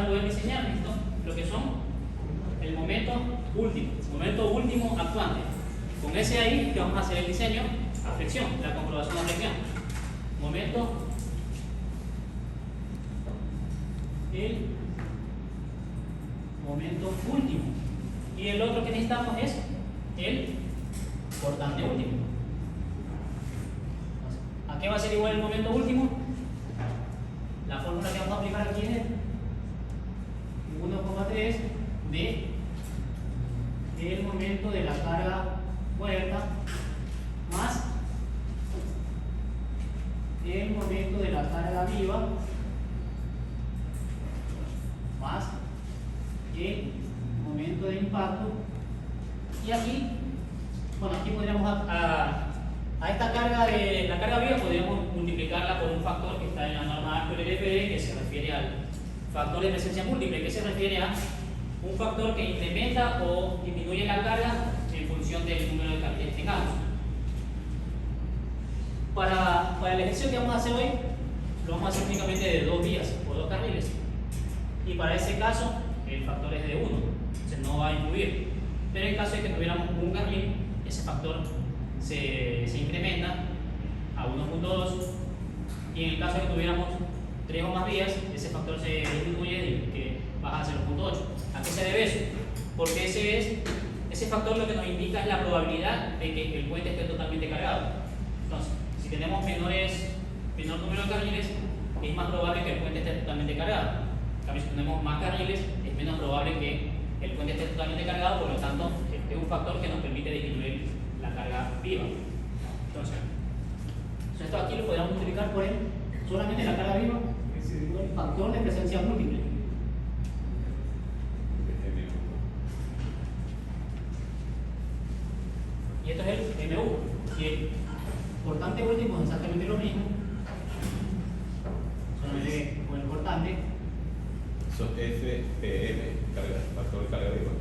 para poder diseñar esto, lo que son el momento último actuante. Con ese ahí que vamos a hacer el diseño a flexión, la comprobación de flexión. El momento último. Y el otro que necesitamos es el cortante último. ¿A qué va a ser igual el momento último? La fórmula que vamos a aplicar aquí es 1,3 de el momento de la carga muerta más el momento de la carga viva más el momento de impacto. Y aquí, bueno, aquí podríamos a esta carga de la carga viva podríamos multiplicarla por un factor que está en la norma ASPE-LPD, que se refiere al factor de presencia múltiple, que se refiere a un factor que incrementa o disminuye la carga en función del número de carriles que tengamos. Para el ejercicio que vamos a hacer hoy, lo vamos a hacer únicamente de 2 vías o 2 carriles. Y para ese caso, el factor es de 1, entonces no va a influir. Pero en caso de que tuviéramos un carril, ese factor se incrementa a 1.2. Y en el caso de que tuviéramos 3 o más vías, ese factor se disminuye y que baja a 0.8. ¿A qué se debe eso? Porque ese factor lo que nos indica es la probabilidad de que el puente esté totalmente cargado. Entonces, si tenemos menor número de carriles, es más probable que el puente esté totalmente cargado. En cambio, si tenemos más carriles, es menos probable que el puente esté totalmente cargado, por lo tanto, es un factor que nos permite disminuir la carga viva. Entonces esto aquí lo podríamos multiplicar por solamente la carga viva, el factor de presencia múltiple. Y esto es el MU. Y el cortante último es exactamente lo mismo, solamente con el cortante. Son FPM, factor de carga viva.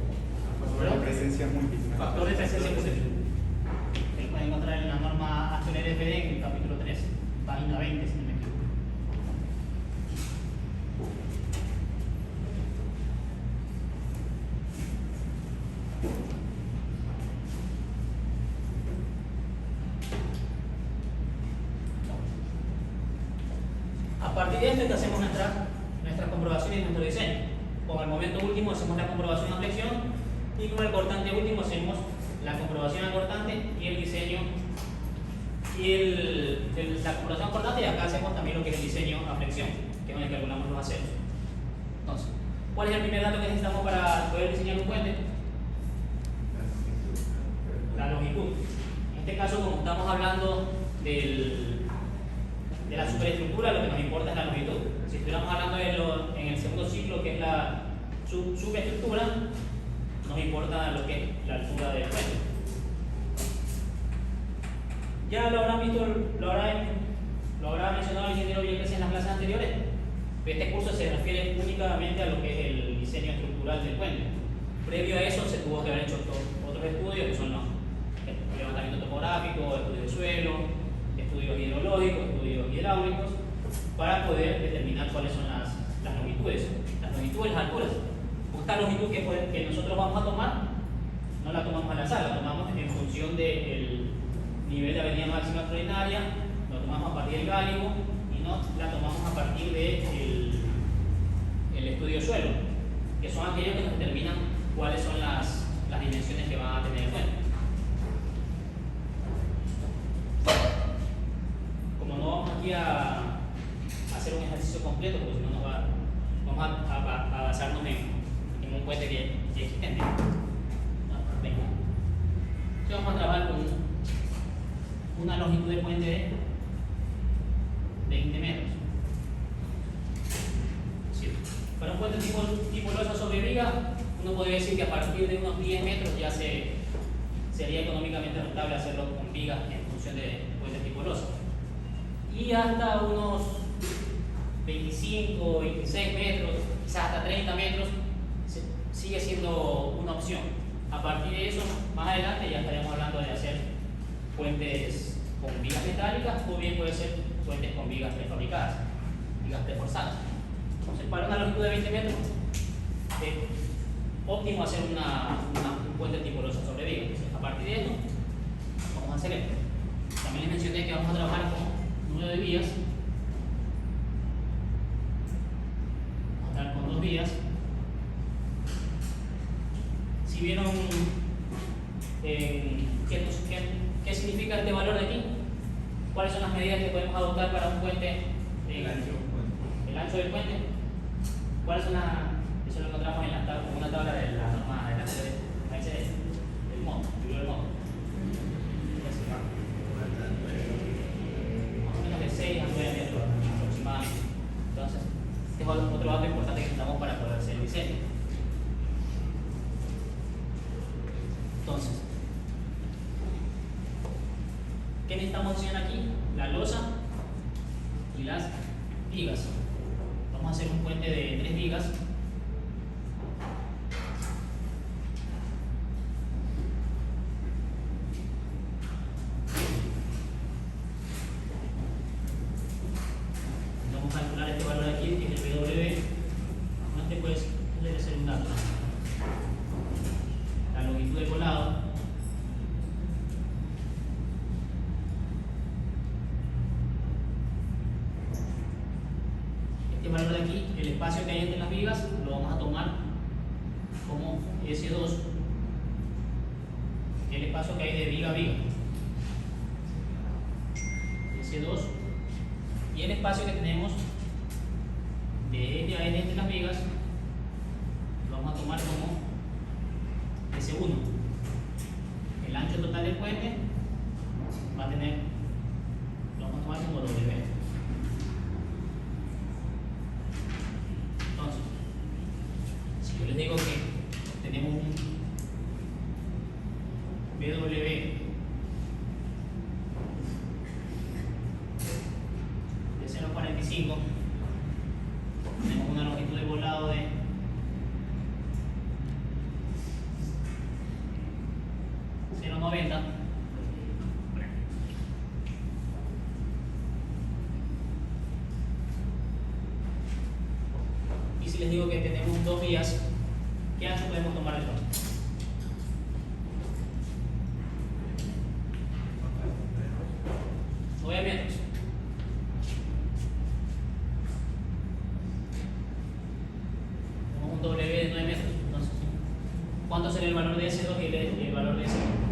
Factor de presencia múltiple. Factor de presencia múltiple. Que lo pueden encontrar en la norma ASPE-LPD en el capítulo 3, página 20, si no me equivoco. A partir de esto es que hacemos nuestras comprobaciones y nuestro diseño. Con el momento último hacemos la comprobación a flexión y con el cortante último hacemos la comprobación al cortante y el diseño y la comprobación al cortante, y acá hacemos también lo que es el diseño a flexión, que es donde calculamos los aceros. Entonces, ¿cuál es el primer dato que necesitamos para poder diseñar un puente? La longitud. En este caso, como estamos hablando de la superestructura, lo que nos importa es la longitud. Si estuviéramos hablando en el segundo ciclo, que es la subestructura, nos importa lo que es la altura del puente. Ya lo habrán visto, lo habrá mencionado el ingeniero Villegas en las clases anteriores. Este curso se refiere únicamente a lo que es el diseño estructural del puente. Previo a eso se tuvo que haber hecho otros estudios, que son los levantamiento topográfico, estudios de suelo, estudios hidrológicos, estudios hidráulicos, para poder determinar cuáles son las longitudes. Las longitudes, las alturas. Esta longitud que nosotros vamos a tomar, no la tomamos al azar, la tomamos en función del nivel de avenida máxima extraordinaria, lo tomamos a partir del gálibo y no la tomamos a partir del estudio de suelo, que son aquellos que nos determinan cuáles son las dimensiones que van a tener el puente. Como no vamos aquí a hacer un ejercicio completo, porque si no vamos a basarnos en un puente que ya existente. Venga. Entonces vamos a trabajar con una longitud de puente de 20 metros. Sí. Para un puente tipo losa sobre viga, uno podría decir que a partir de unos 10 metros ya sería económicamente rentable hacerlo con vigas en función de puentes tipo losa. Y hasta unos 25, 26 metros, quizás hasta 30 metros, sigue siendo una opción. A partir de eso, más adelante ya estaríamos hablando de hacer puentes con vigas metálicas, o bien puede ser puentes con vigas prefabricadas, vigas preforzadas. Entonces, para una longitud de 20 metros, es óptimo hacer un puente tipo losa sobre viga. Entonces, a partir de esto, vamos a hacer esto. También les mencioné que vamos a trabajar con número de vías. Vamos a estar con 2 vías. Si vieron ¿qué significa este valor de aquí? ¿Cuáles son las medidas que podemos adoptar para un puente? El ancho del puente. ¿Cuáles son las? Eso lo encontramos en una tabla de la norma de la del modo, del modo. Más o menos de 6 a 9 metros aproximadamente. Entonces, este es otro dato importante que necesitamos para poder hacer el diseño. Entonces, ¿qué necesitamos diseñar aquí? La losa y las vigas. Vamos a hacer un puente de 3 vigas. Vamos a calcular este valor de aquí, que es el BW. Antes pues debe ser un dato. La longitud del volado. Este valor de aquí, el espacio que hay entre las vigas, lo vamos a tomar como S2, el espacio que hay de viga a viga. S2, y el espacio que tenemos de eje a eje entre las vigas, lo vamos a tomar como S1. El ancho total del puente va a tener, lo vamos a tomar como W. Entonces, si yo les digo que tenemos un BW de 0,45, tenemos una longitud de volado de 0,90, y si les digo que tenemos 2 vías, ¿qué ancho podemos tomar el puente? Obviamente, tenemos un W de 9 metros. Entonces, ¿cuánto sería el valor de S2 y el valor de S1?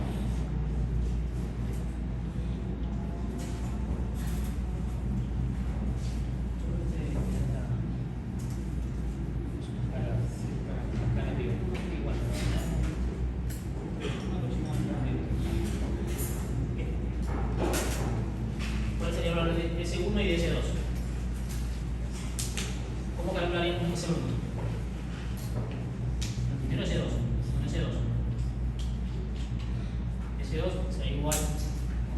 ¿Cuál sería el valor de S1 y de S2? ¿Cómo calcularíamos S1? Primero S2, S2 será igual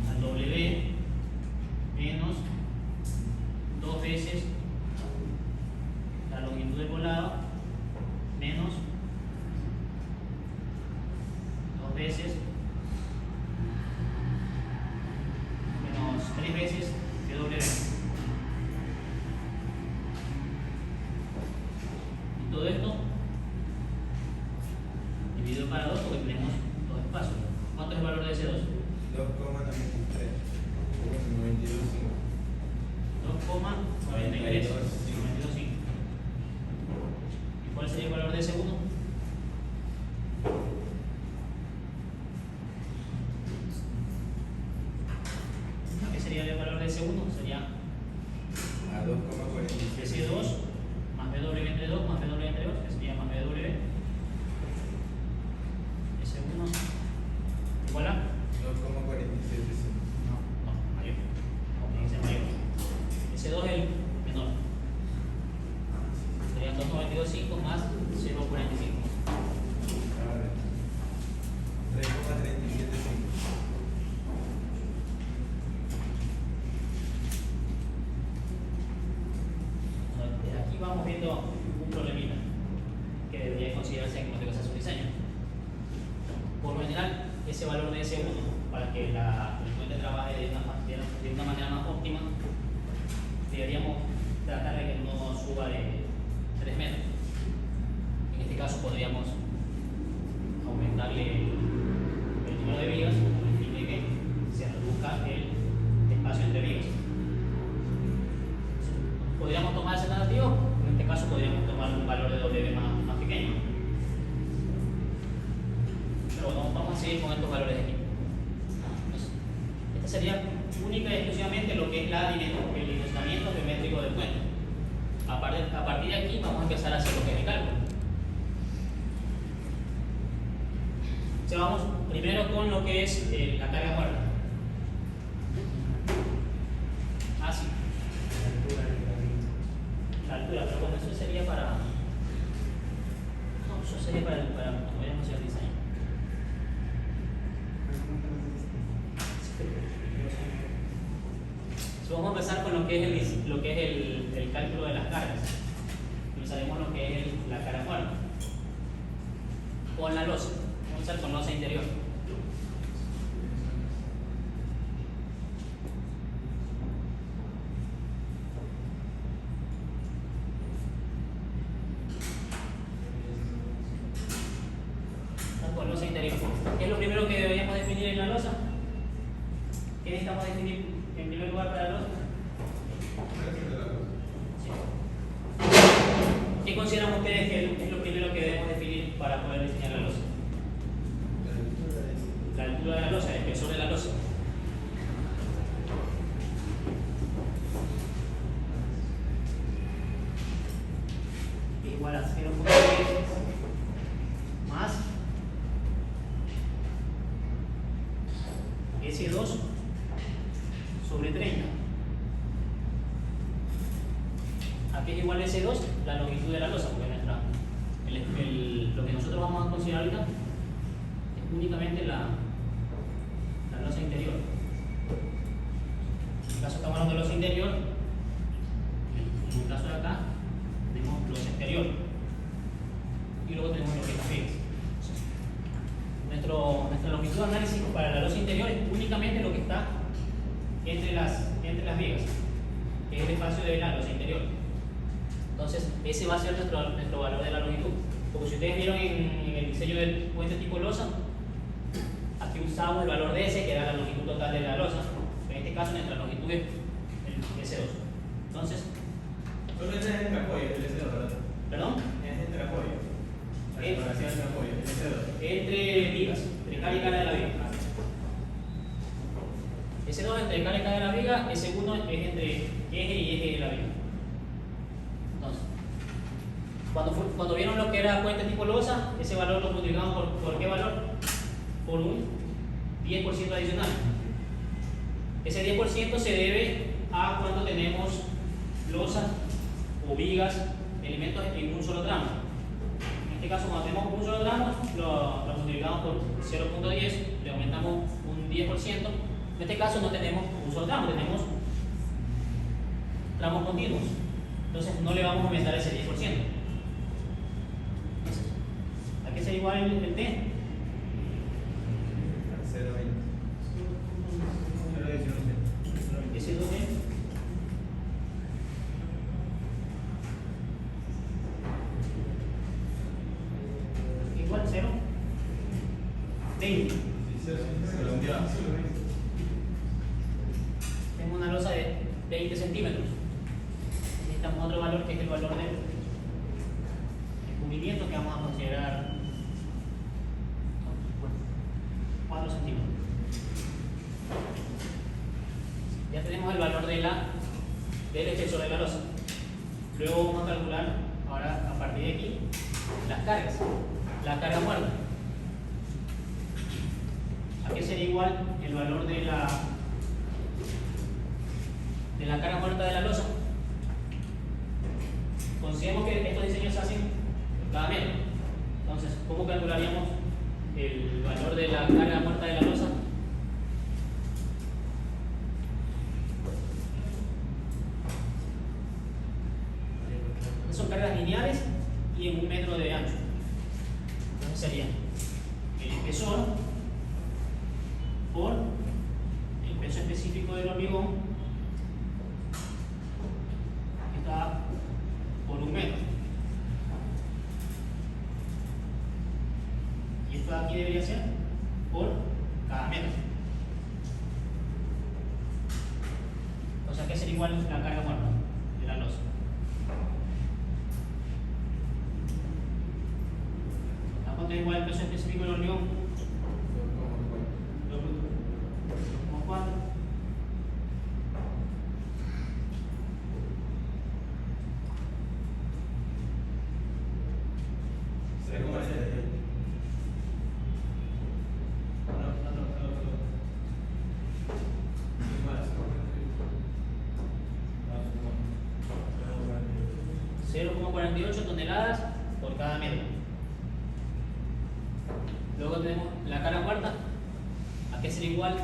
al W menos 2 veces la longitud del volado menos 2 veces menos 3 veces BW. Y todo esto dividido para 2 porque tenemos 2 espacios. ¿Cuánto es el valor de S2? 2,92,5. 2,92,5. ¿Y cuál sería el valor de S1? ¿Qué sería el valor de S1? Sería S2 más BW entre 2 más BW entre 2, que sería más BW. S1 igual a 2,47. no, mayor. Tiene que ser mayor. S2 es el menor. Serían 2,92,5 más 0,45. 3,375. Desde aquí vamos viendo un problemita que debería considerarse en el momento que se hace un diseño. Por lo general, ese valor de S1, para que el puente trabaje de una manera más óptima, deberíamos tratar de que no suba de 3 metros. En este caso podríamos aumentarle el número de vigas con el fin de que se reduzca el espacio entre vigas. Podríamos tomar ese alternativo, en este caso podríamos tomar un valor de W más pequeño. Pero bueno, vamos a seguir con estos valores de aquí. Entonces, esta sería única y exclusivamente lo que es el dimensionamiento geométrico del puente. A partir de aquí vamos a empezar a hacer lo que es el cálculo. O sea, vamos primero con lo que es la carga muerta. Así. La altura, pero bueno, eso sería para. No, eso sería para cuando vayamos a hacer el diseño. So, vamos a empezar con lo que es el cálculo de las cargas. Usaremos lo que es la carga muerta. Con la losa. Vamos a usar con losa interior. Con losa interior. ¿Qué es lo primero que deberíamos definir en la losa? ¿Qué necesitamos definir en primer lugar para la losa? Sí. ¿Qué consideran ustedes que es lo primero que debemos definir para poder diseñar la losa? La altura de la losa, el espesor de la losa. Igual a 0.10 más S2 sobre 30. Aquí es igual a S2, la longitud de la losa, porque lo que nosotros vamos a considerar ahorita es únicamente la losa interior. En este caso estamos hablando de losa interior, en el caso de acá tenemos losa exterior y luego tenemos lo que es las vigas. Nuestra longitud de análisis para la losa interior es únicamente lo que está entre las vigas, que es el espacio de la losa interior. Entonces, ese va a ser nuestro valor de la longitud. Como si ustedes vieron en el diseño del puente tipo losa, aquí usamos el valor de S, que era la longitud total de la losa. En este caso, nuestra longitud es el S2. Entonces, Solo es entre apoyo, el S2, ¿verdad? ¿perdón? Es entre apoyo. La separación entre apoyo, el S2. Entre vigas, entre cara y cara de la viga. S2 entre cara y cara de la viga, S1 es entre eje y eje de la viga. Entonces, cuando vieron lo que era puente tipo losa, ese valor lo multiplicamos por qué valor? Por un 10% adicional. Ese 10% se debe a cuando tenemos losas o vigas, elementos en un solo tramo. En este caso, cuando tenemos un solo tramo, lo multiplicamos por 0.10, le aumentamos un 10%. En este caso no tenemos un solo tramo, tenemos tramos continuos. Entonces no le vamos a aumentar ese 10%. Entonces, ¿a qué sería igual el T? 0.20. 0.19. Ese 2 es igual 0. 20. Tengo una losa de 20 centímetros. Necesitamos otro valor que es el valor del cubrimiento, que vamos a considerar 4 centímetros. Ya tenemos el valor del espesor de la losa. Luego vamos a calcular, ahora a partir de aquí, las cargas. La carga muerta. ¿A qué sería igual el valor de la carga muerta de la losa? Consideremos que estos diseños se hacen cada metro. Entonces, ¿cómo calcularíamos el valor de la carga muerta de la losa? Son cargas lineales y en 1 metro de ancho. Entonces sería el espesor por el peso específico del hormigón, que está por 1 metro. aquí debería ser por cada metro. O sea que sería igual la carga muerta de la losa. ¿A cuánto es igual el peso específico del hormigón? 2,4. Toneladas por cada metro. Luego tenemos la carga muerta. ¿A qué será igual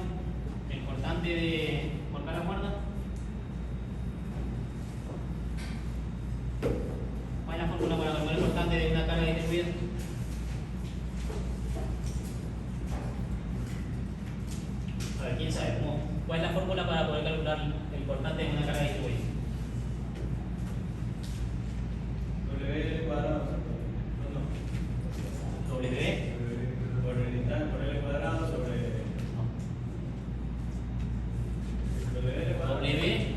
el cortante de por carga muerta? ¿Cuál es la fórmula para calcular el cortante de una carga distribuida? A ver, ¿quién sabe? ¿Cuál es la fórmula para poder calcular el cortante de una carga distribuida? W cuadrado. W Por L cuadrado sobre. W cuadrado. W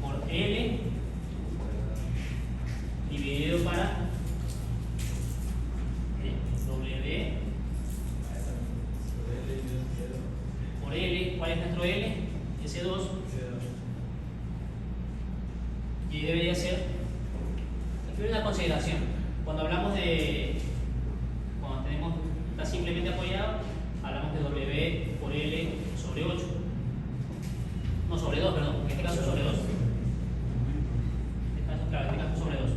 por L dividido para W por L. ¿Cuál es nuestro L? S2. Y debería ser, aquí hay una consideración. Cuando hablamos de, cuando tenemos, está simplemente apoyado, hablamos de W por L sobre 8. No, sobre 2, perdón. En este caso sobre 2. Claro, en este caso sobre 2.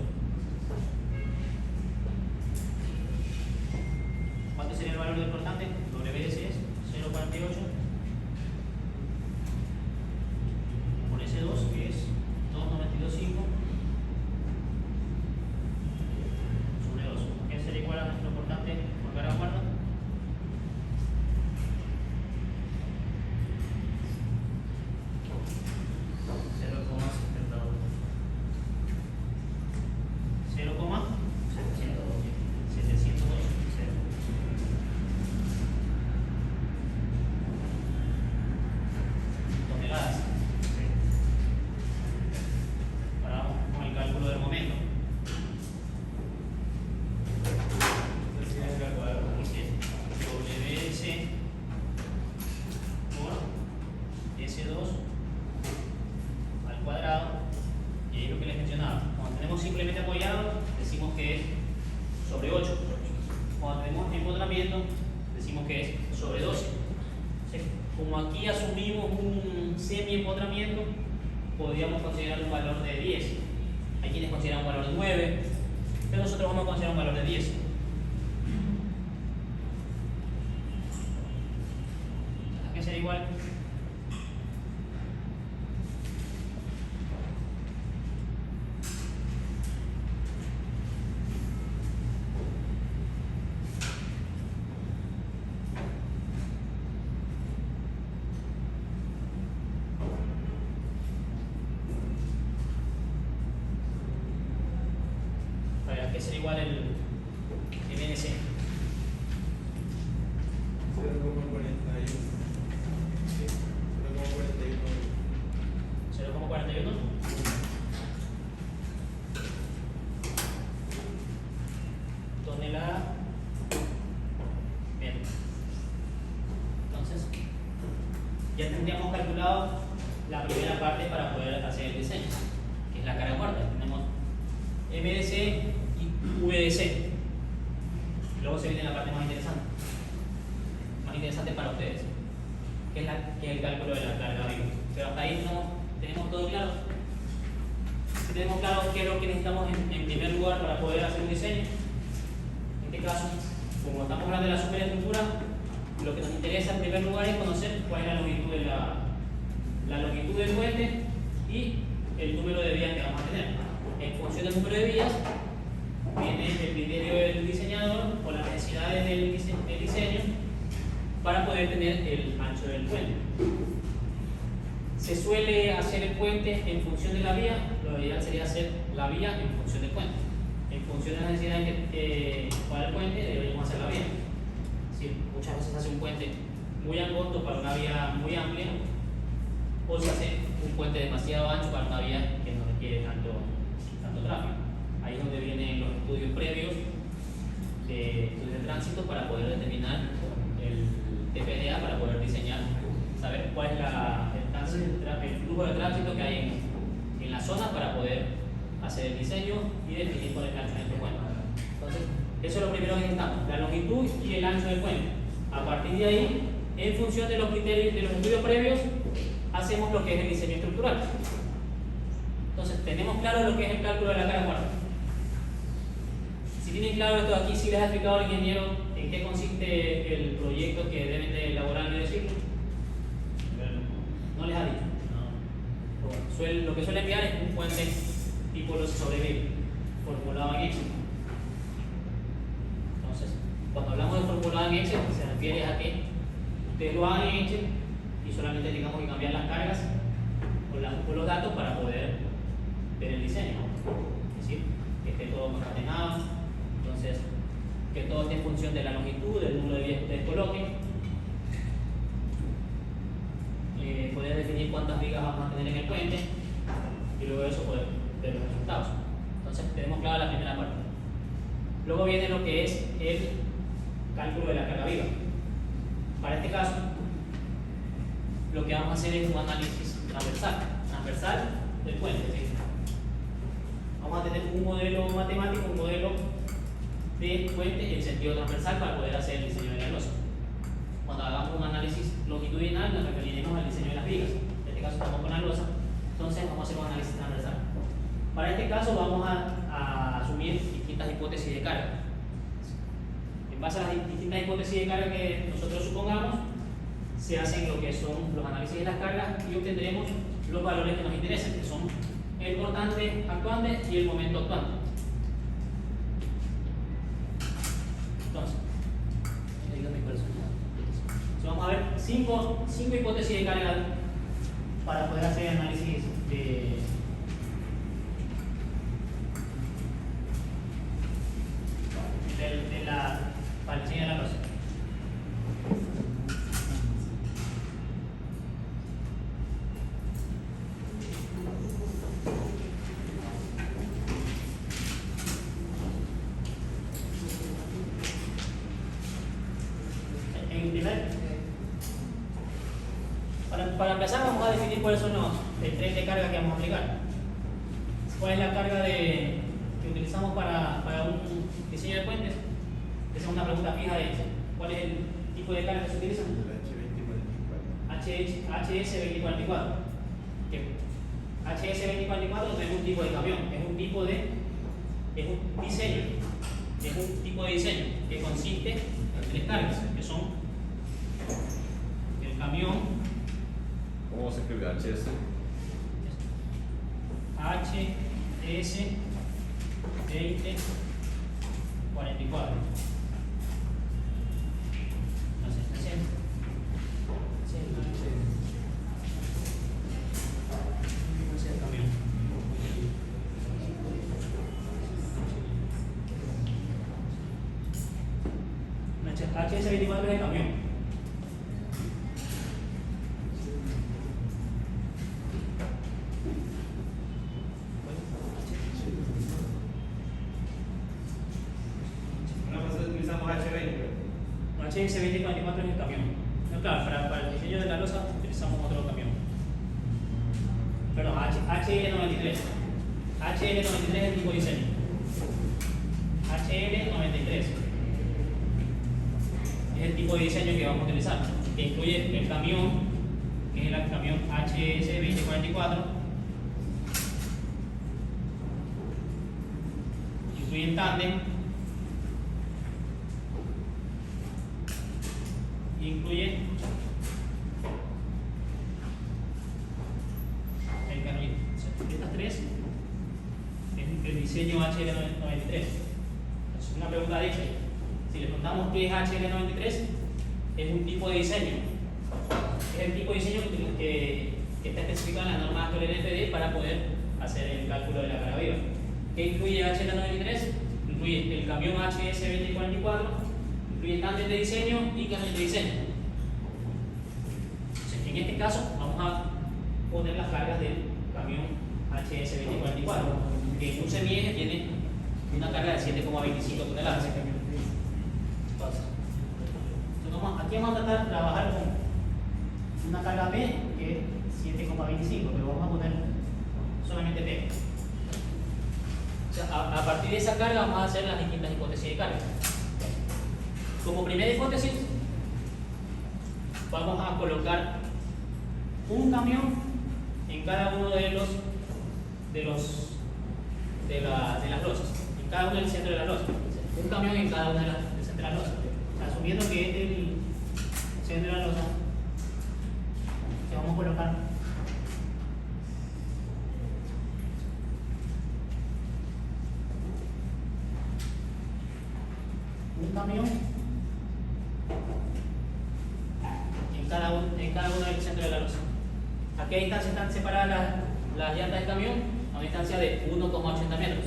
¿Cuánto sería el valor del cortante? WS es 0,48 por S2, que es 2,925 sobre 2. ¿Qué sería igual a nuestro cortante por carga muerta? Simplemente apoyado, decimos que es sobre 8. Cuando tenemos empotramiento, decimos que es sobre 12. Como aquí asumimos un semi-empotramiento, podríamos considerar un valor de 10. Hay quienes consideran un valor de 9, pero nosotros vamos a considerar un valor de 10. ¿A qué será igual? Que será igual el MNC. 0,41. Sí, 0,41. Tonelada metro. Entonces, ya tendríamos calculado la primera parte para poder hacer el diseño, que es la carga muerta. Tenemos MDC y VDC. Luego se viene la parte más interesante para ustedes, que es el cálculo de la carga viva. Pero hasta ahí no tenemos todo claro. Si tenemos claro qué es lo que necesitamos en primer lugar para poder hacer un diseño. En este caso, como estamos hablando de la superestructura, lo que nos interesa en primer lugar es conocer cuál es la longitud de la longitud del puente y el número de vías que vamos a tener. En función del número de vías, viene el criterio del diseñador o las necesidades del diseño para poder tener el ancho del puente. Se suele hacer el puente en función de la vía, lo ideal sería hacer la vía en función del puente. En función de las necesidades para el puente, deberíamos hacer la vía. muy angosto para una vía muy amplia, o se hace un puente demasiado ancho para una vía que no requiere tanto tráfico. Ahí es donde vienen los estudios previos de estudios de tránsito para poder determinar el TPDA, para poder diseñar, saber cuál es el flujo de tránsito que hay en la zona para poder hacer el diseño y definir cuál es el ancho del puente. Entonces, eso es lo primero que necesitamos, la longitud y el ancho del puente. A partir de ahí, en función de los criterios de los estudios previos, hacemos lo que es el diseño estructural. Entonces, tenemos claro lo que es el cálculo de la carga muerta. Si tienen claro esto aquí, si les ha explicado al ingeniero en qué consiste el proyecto que deben de elaborar en el ciclo. No les ha dicho. Bueno, lo que suele enviar es un puente tipo los sobrevive, formulado en Excel. Entonces, cuando hablamos de formulado en Excel, se refiere a que ustedes lo hagan en Excel y solamente tengamos que cambiar las cargas o los datos para poder ver el diseño. Es decir, que esté todo concatenado, entonces que todo esté en función de la longitud, del número de vías que ustedes coloquen. Poder definir cuántas vigas vamos a tener en el puente y luego de eso poder ver los resultados. Entonces tenemos clara la primera parte. Luego viene lo que es el cálculo de la carga viva. Para este caso, lo que vamos a hacer es un análisis transversal del puente. ¿Sí? Vamos a tener un modelo matemático, un modelo de puente en sentido transversal para poder hacer el diseño de la losa. Cuando hagamos un análisis longitudinal, nos referiremos al diseño de las vigas. En este caso estamos con la losa, entonces vamos a hacer un análisis transversal. Para este caso vamos a asumir distintas hipótesis de carga. En base a las distintas hipótesis de carga que nosotros supongamos, se hacen lo que son los análisis de las cargas y obtendremos los valores que nos interesan, que son el cortante actuante y el momento actuante. Entonces, vamos a ver cinco hipótesis de carga para poder hacer análisis para el diseño de la losa. Para empezar vamos a definir cuáles son el tren de carga que vamos a aplicar. ¿Cuál es la carga que utilizamos para un diseño de puentes? Esa es una pregunta fija de ¿cuál es el tipo de carga que se utiliza? HS2044. HS2044 no es un tipo de camión, es un tipo de diseño. Es un tipo de diseño que consiste en tres cargas, que son el camión. ¿Cómo se escribe HS? HS 2044. No sé, no sé. HS24 es el camión. HS2044 es el camión. No, claro, para el diseño de la losa utilizamos otro camión. Perdón, HL93. HL93 es el tipo de diseño. HL93 es el tipo de diseño que vamos a utilizar, que incluye el camión, que es el camión HS2044, incluye el tándem, incluye el carril. Estas tres es el diseño HL93. Es una pregunta de Excel. Si le preguntamos qué es HL93, es un tipo de diseño. Es el tipo de diseño que está especificado en la norma actual NFD para poder hacer el cálculo de la carga viva. ¿Qué incluye HL93? Incluye el camión HS2044, incluye tándem de diseño y carril de diseño. En este caso, vamos a poner las cargas del camión HS2044, que en un semieje tiene una carga de 7,25 toneladas. Entonces, aquí vamos a tratar de trabajar con una carga P que es 7,25, pero vamos a poner solamente P. O sea, a partir de esa carga vamos a hacer las distintas hipótesis de carga. Como primera hipótesis, vamos a colocar un camión en cada uno de las losas, en cada uno del centro de la losa. Un camión en cada una del centro de la losa. O sea, asumiendo que este es el centro de la losa, que vamos a colocar un camión en cada uno del centro de la losa. ¿A qué distancia están separadas las llantas del camión? A una distancia de 1,80 metros.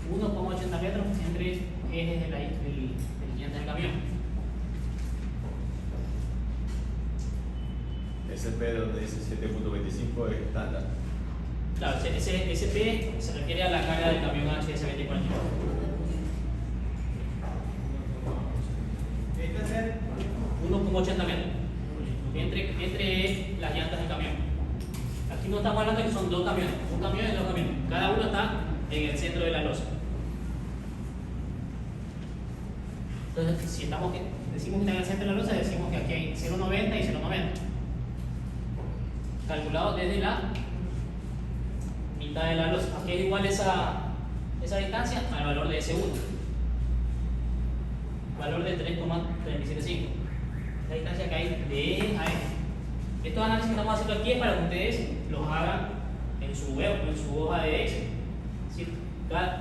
1,80 metros entre ejes de la llanta del camión. Ese P donde dice 7.25 es estándar. Claro, ese P se refiere a la carga del camión HS2044. ¿Qué hay que hacer? 1,80 metros entre las llantas del camión. Aquí no estamos hablando de que son dos camiones, un camión y dos camiones. Cada uno está en el centro de la losa. Entonces, si decimos que está en el centro de la losa, decimos que aquí hay 0,90 y 0,90. Calculado desde la mitad de la losa. Aquí es igual esa distancia al valor de S1. Valor de 3,375. La distancia que hay de eje a eje. Estos análisis que estamos haciendo aquí es para que ustedes los hagan en su web o en su hoja de Excel. ¿Sí?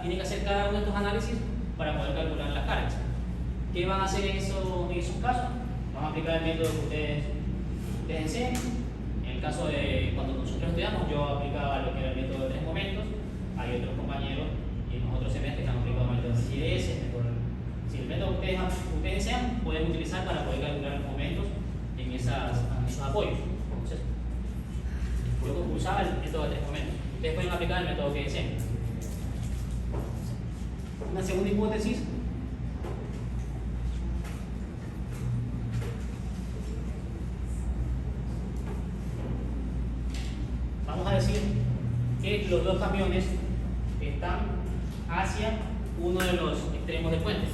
Tienen que hacer cada uno de estos análisis para poder calcular las cargas. ¿Qué van a hacer en esos casos? Van a aplicar el método que ustedes enseñan. En el caso de cuando nosotros estudiamos, yo aplicaba lo que era el método de 3 momentos. Hay otros compañeros y en los otros semestres que han aplicado el método de CDS. Si el método que ustedes desean, pueden utilizar para poder calcular los momentos en esos apoyos. Entonces, yo usaba el método de 3 momentos. Ustedes pueden aplicar el método que deseen. Una segunda hipótesis. Vamos a decir que los dos camiones están hacia uno de los extremos del puente.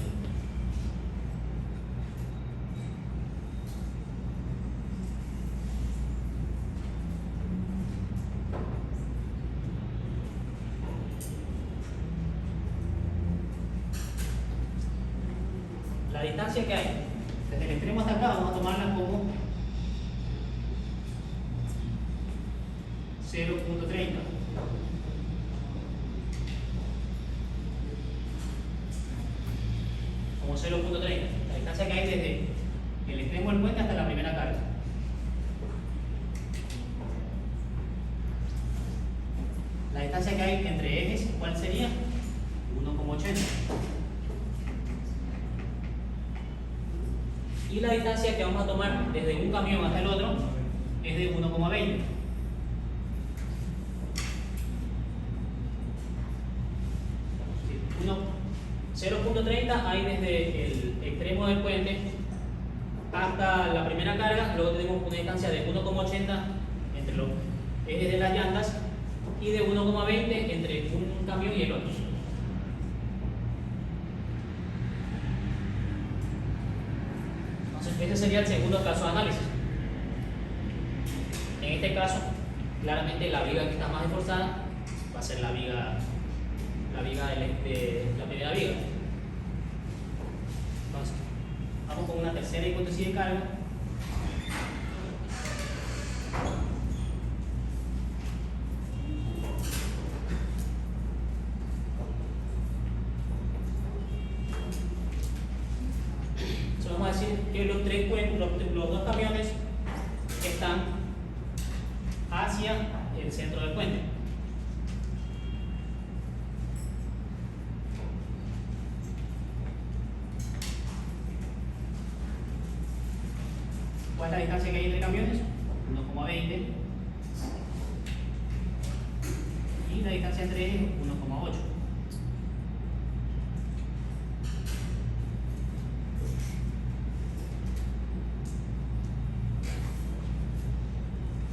La distancia que hay desde el extremo hasta acá vamos a tomarla como 0.30. Como 0.30. La distancia que hay desde el extremo del puente hasta la primera carga. La distancia que hay entre ejes, ¿cuál sería? 1,80. Y la distancia que vamos a tomar desde un camión hasta el otro es de 1,20. 0.30 hay desde el extremo del puente hasta la primera carga. Luego tenemos una distancia de 1,80 entre los ejes de las llantas y de 1,20 entre un camión y el otro. Entonces, este sería el segundo caso de análisis. En este caso, claramente la viga que está más esforzada va a ser la viga de la primera viga. Entonces, vamos con una tercera hipótesis de carga. Entonces, vamos a decir que los dos camiones están hacia el centro del puente. ¿Cuál es la distancia que hay entre camiones? 1,20. Y la distancia entre ejes, 1,8.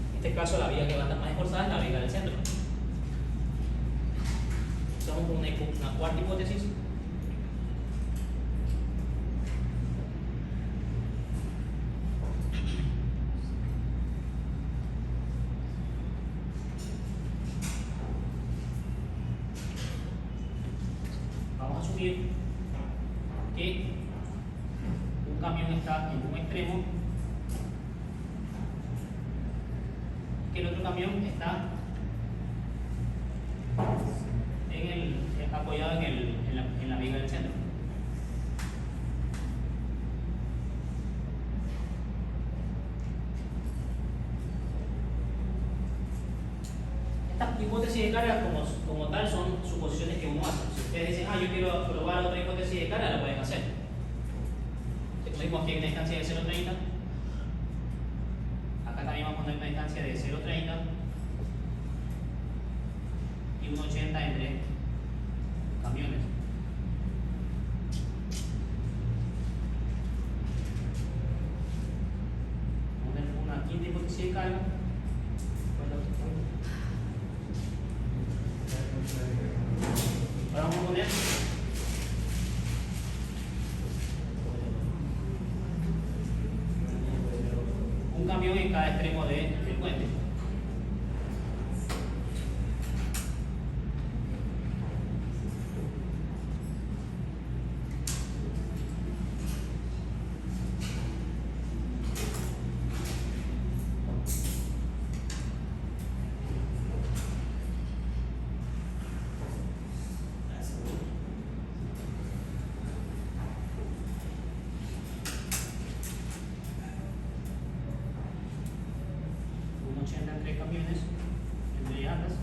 En este caso, la vía que va a estar más esforzada es la vía del centro. Vamos con una cuarta hipótesis. Vamos a asumir que un camión está en un extremo, que el otro camión está apoyado en la viga del centro. Estas hipótesis de carga como tal son suposiciones que uno hace. Si ustedes dicen, yo quiero probar otra hipótesis de carga, la pueden hacer. Como que hay una distancia de 0,30, acá también vamos a poner una distancia de 0,30 y 1,80 entre camiones. Vamos a poner una quinta hipótesis de carga. Ahora vamos a poner un camión en cada extremo del puente. Entre camiones, entre llantas.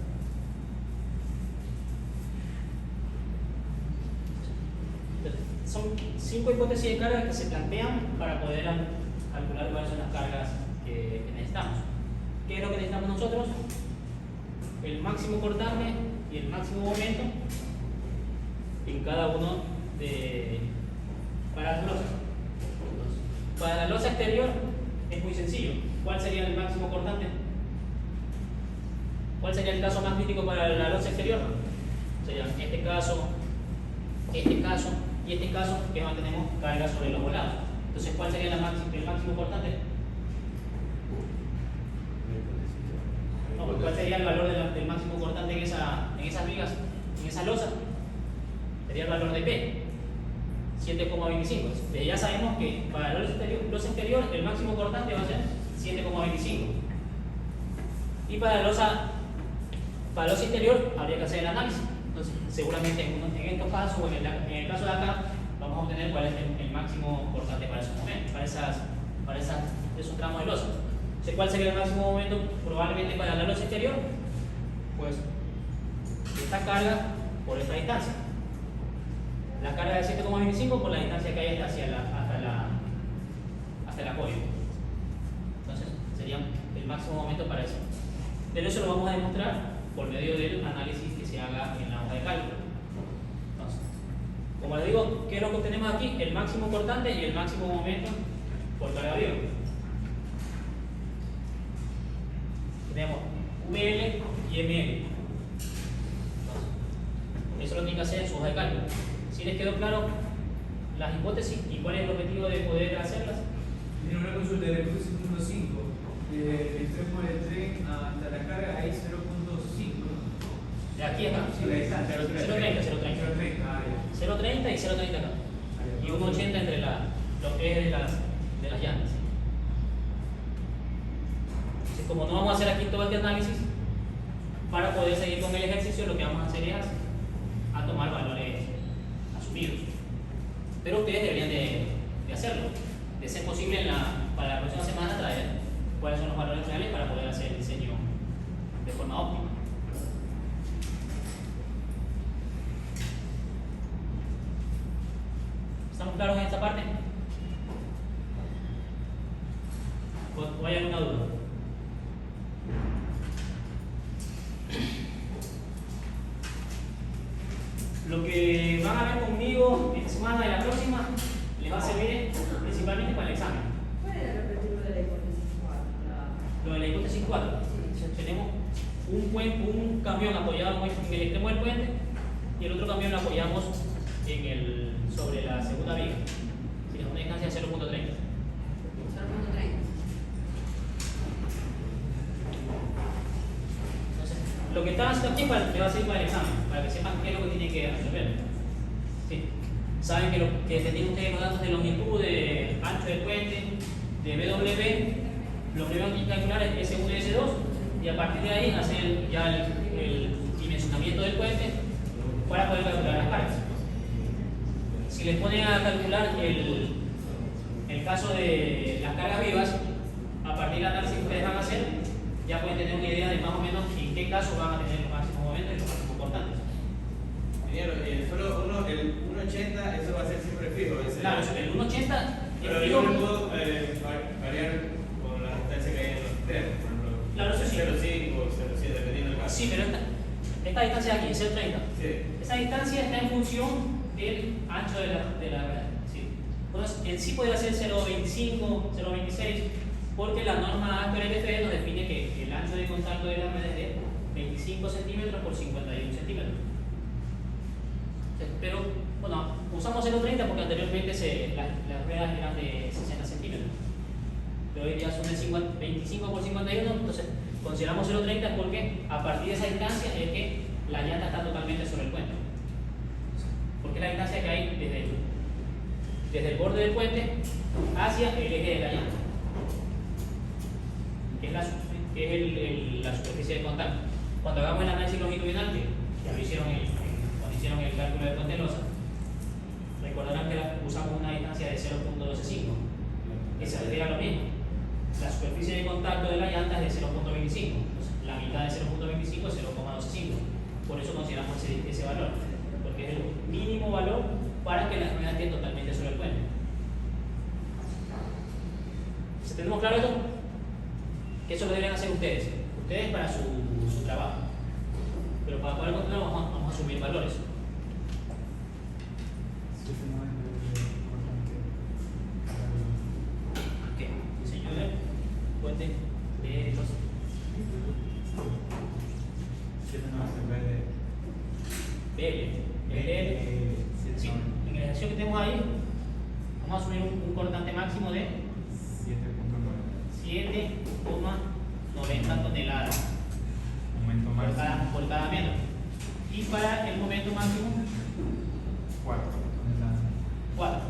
Son 5 hipótesis de carga que se plantean para poder calcular cuáles son las cargas que necesitamos. ¿Qué es lo que necesitamos nosotros? El máximo cortante y el máximo momento en cada uno para las losas. Para la losa exterior es muy sencillo. ¿Cuál sería el máximo cortante? ¿Cuál sería el caso más crítico para la losa exterior? Sería este caso y este caso, que mantenemos carga sobre los volados. Entonces, ¿cuál sería el máximo cortante? No, pues, ¿cuál sería el valor del máximo cortante en esas vigas, en esa losa? Sería el valor de P, 7,25. Ya sabemos que para la losa exterior el máximo cortante va a ser 7,25. Y para la losa interior habría que hacer el análisis. Entonces, seguramente en estos casos, o en el caso de acá, vamos a obtener cuál es el máximo cortante para esos momentos, para esos tramos de losa. Entonces, ¿cuál sería el máximo momento probablemente para la losa exterior? Pues esta carga por esta distancia. La carga de 7,25 por la distancia que hay hasta el apoyo. Entonces, sería el máximo momento para eso. Pero eso lo vamos a demostrar por medio del análisis que se haga en la hoja de cálculo. Entonces, como les digo, ¿qué es lo que obtenemos aquí? El máximo cortante y el máximo momento por carga viva. Tenemos VL y ML. Entonces, eso lo tienen que hacer en su hoja de cálculo. ¿Sí les quedó claro las hipótesis y cuál es el objetivo de poder hacerlas? Tiene una consulta de la hipótesis 1.5. El extremo del tren hasta la carga hay 0.5. De aquí a acá. Sí, ahí está. 0.30. 0.30 y 0.30 acá. Y 1.80 entre los ejes de las llantas. Entonces, como no vamos a hacer aquí todo este análisis, para poder seguir con el ejercicio, lo que vamos a hacer es a tomar valores asumidos. Pero ustedes deberían de hacerlo. De ser posible, para la próxima semana traer cuáles son los valores reales para poder hacer el diseño de forma óptima. ¿Estamos claros en esta parte? Lo que van a ver conmigo esta semana y la próxima les va a servir principalmente para el examen. ¿Cuál era el objetivo de la hipótesis 4? Lo de la hipótesis 4. Tenemos un camión apoyado en el extremo del puente y el otro camión lo apoyamos sobre la segunda viga. Si una distancia de 0.30. 0.30. Lo que está haciendo aquí le va a servir para el examen, para que sepan qué es lo que tienen que resolver. ¿Sí? Saben que tienen ustedes los datos de longitud, de ancho del puente, de BW, lo primero que tienen que calcular es S1 y S2, y a partir de ahí hacer ya el dimensionamiento del puente para poder calcular las cargas. Si les ponen a calcular el caso de las cargas vivas, a partir del análisis que ustedes van a hacer, ya pueden tener una idea de más o menos en qué caso van a tener los máximos momentos y los máximos cortantes. Ingeniero, el 1.80, eso va a ser siempre fijo. Claro, el 1.80 pero es yo fijo. no puedo variar con la distancia que hay en los extremos, por ejemplo. Claro, eso sí. 0.5 o 0.7, dependiendo del caso. Sí, pero esta distancia de aquí, 0.30, Sí. esa distancia está en función del ancho de la red. ¿Sí? Entonces, en sí podría ser 0.25, 0.26, porque la norma actual LFD nos define que el ancho de contacto de la red es de 25 centímetros por 51 centímetros. Pero, bueno, usamos 0.30 porque anteriormente las ruedas eran de 60 centímetros. Pero hoy día son de 25 por 51, entonces consideramos 0.30 porque a partir de esa distancia es que la llanta está totalmente sobre el puente. Porque es la distancia que hay desde el borde del puente hacia el eje de la llanta, que es la superficie de contacto. Cuando hagamos el análisis longitudinal, que ya lo hicieron cuando hicieron el cálculo de puente losa, recordarán que usamos una distancia de 0.125, que se refiere a lo mismo. La superficie de contacto de la llanta es de 0.25, entonces la mitad de 0.25 es 0.25. Por eso consideramos ese valor, porque es el mínimo valor para que las ruedas estén totalmente sobre el puente. ¿Se tenemos claro esto? Que eso lo deben hacer ustedes para su trabajo. Pero para poder continuar vamos a asumir valores. ¿Qué? Diseño de puente de los BL. Sí, en el ejercicio que tenemos ahí, vamos a asumir un cortante máximo de 7,90 toneladas Momento máximo. por cada metro. Y para el momento máximo, 4 toneladas. 4.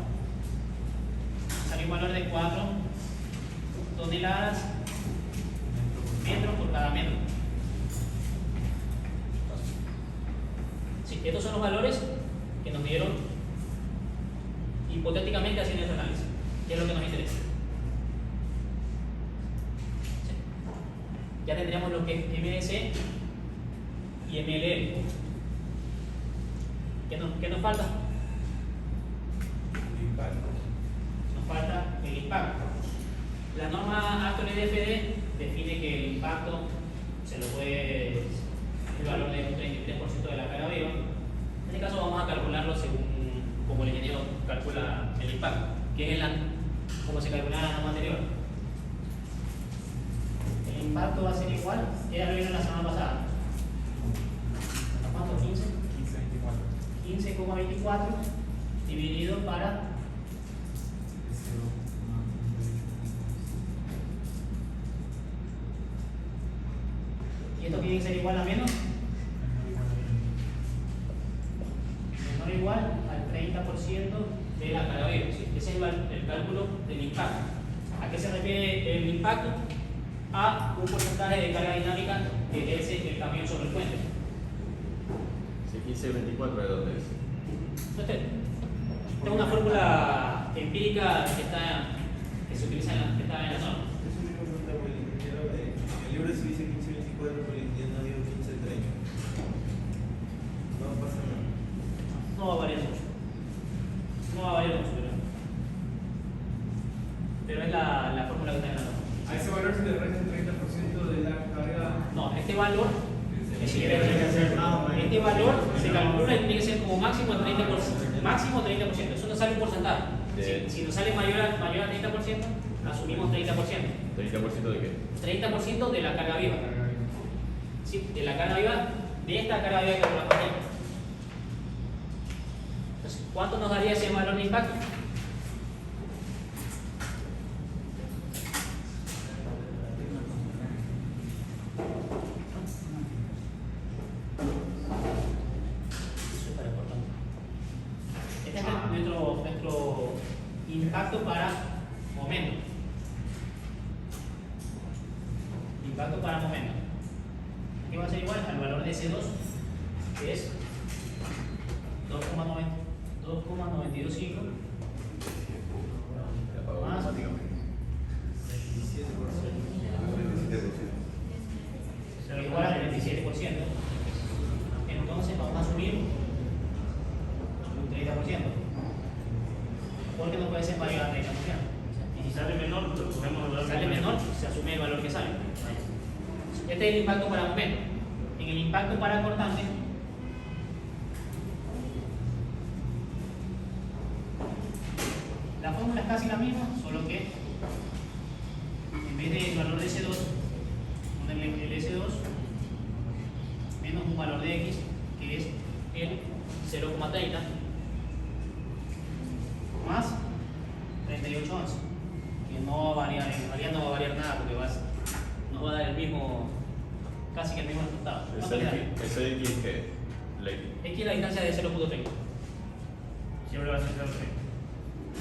Sale un valor de 4 toneladas metros por cada metro. Sí, estos son los valores que nos dieron hipotéticamente haciendo este análisis, que es lo que nos interesa. Sí. Ya tendríamos lo que es MDC y MLL. ¿Qué nos falta? Nos falta el impacto. La norma actual DFD define que el impacto se lo puede, el valor de un 33% de la carga viva. En este caso vamos a calcularlo según como el ingeniero calcula el impacto, que es como se calculaba en la norma anterior. El impacto va a ser igual, era lo que vieron la semana pasada. ¿Cuánto? 15,24 dividido para ¿y esto tiene que ser igual a menos? Menor o igual al 30% de la carga viva. ¿Sí? Ese es el cálculo del impacto. ¿A qué se refiere el impacto? A un porcentaje de carga dinámica que ejerce el camión sobre el puente. 1524 ¿de dónde es? Esta es una fórmula empírica que se utiliza que está en la norma. Es una pregunta por el ingeniero. El libro se dice 1524, pero el ingeniero no dijo 1530. No pasa nada. No va a variar mucho. No va a variar mucho, pero es la fórmula que está en la norma. A ese valor se le resta el 30% de la carga. No, este valor Sí, debe ser más o menos. este valor se calcula y tiene que ser como máximo el 30%. Máximo 30%. Eso no sale un porcentaje. Si nos sale mayor a 30%, asumimos 30%. ¿30% de qué? 30% de la carga viva. Sí, de la carga viva, de esta carga viva que calculamos aquí. Entonces, ¿cuánto nos daría ese valor de impacto? Súper importante. Este es nuestro impacto para momento. Impacto para momento. Aquí va a ser igual al valor de S2, que es 2,925 más 27%. igual al 27%. Entonces vamos a asumir un 30%. Porque no puede ser mayor a 30%. Y si sale menor, lo cogemos el valor. Si sale menor, se asume el valor que sale. Este es el impacto para momento. En el impacto para cortante, la fórmula es casi la misma, solo que en vez del valor de S2, ponerle el S2 menos un valor de X, que es el 0,30 más 3811, que no va a variar, en realidad no va a variar nada porque nos va a dar el mismo, casi que el mismo resultado. ¿Cuánto le daría? ¿Ese X qué? La X. X es la distancia de 0.30. Siempre va a ser 0,3.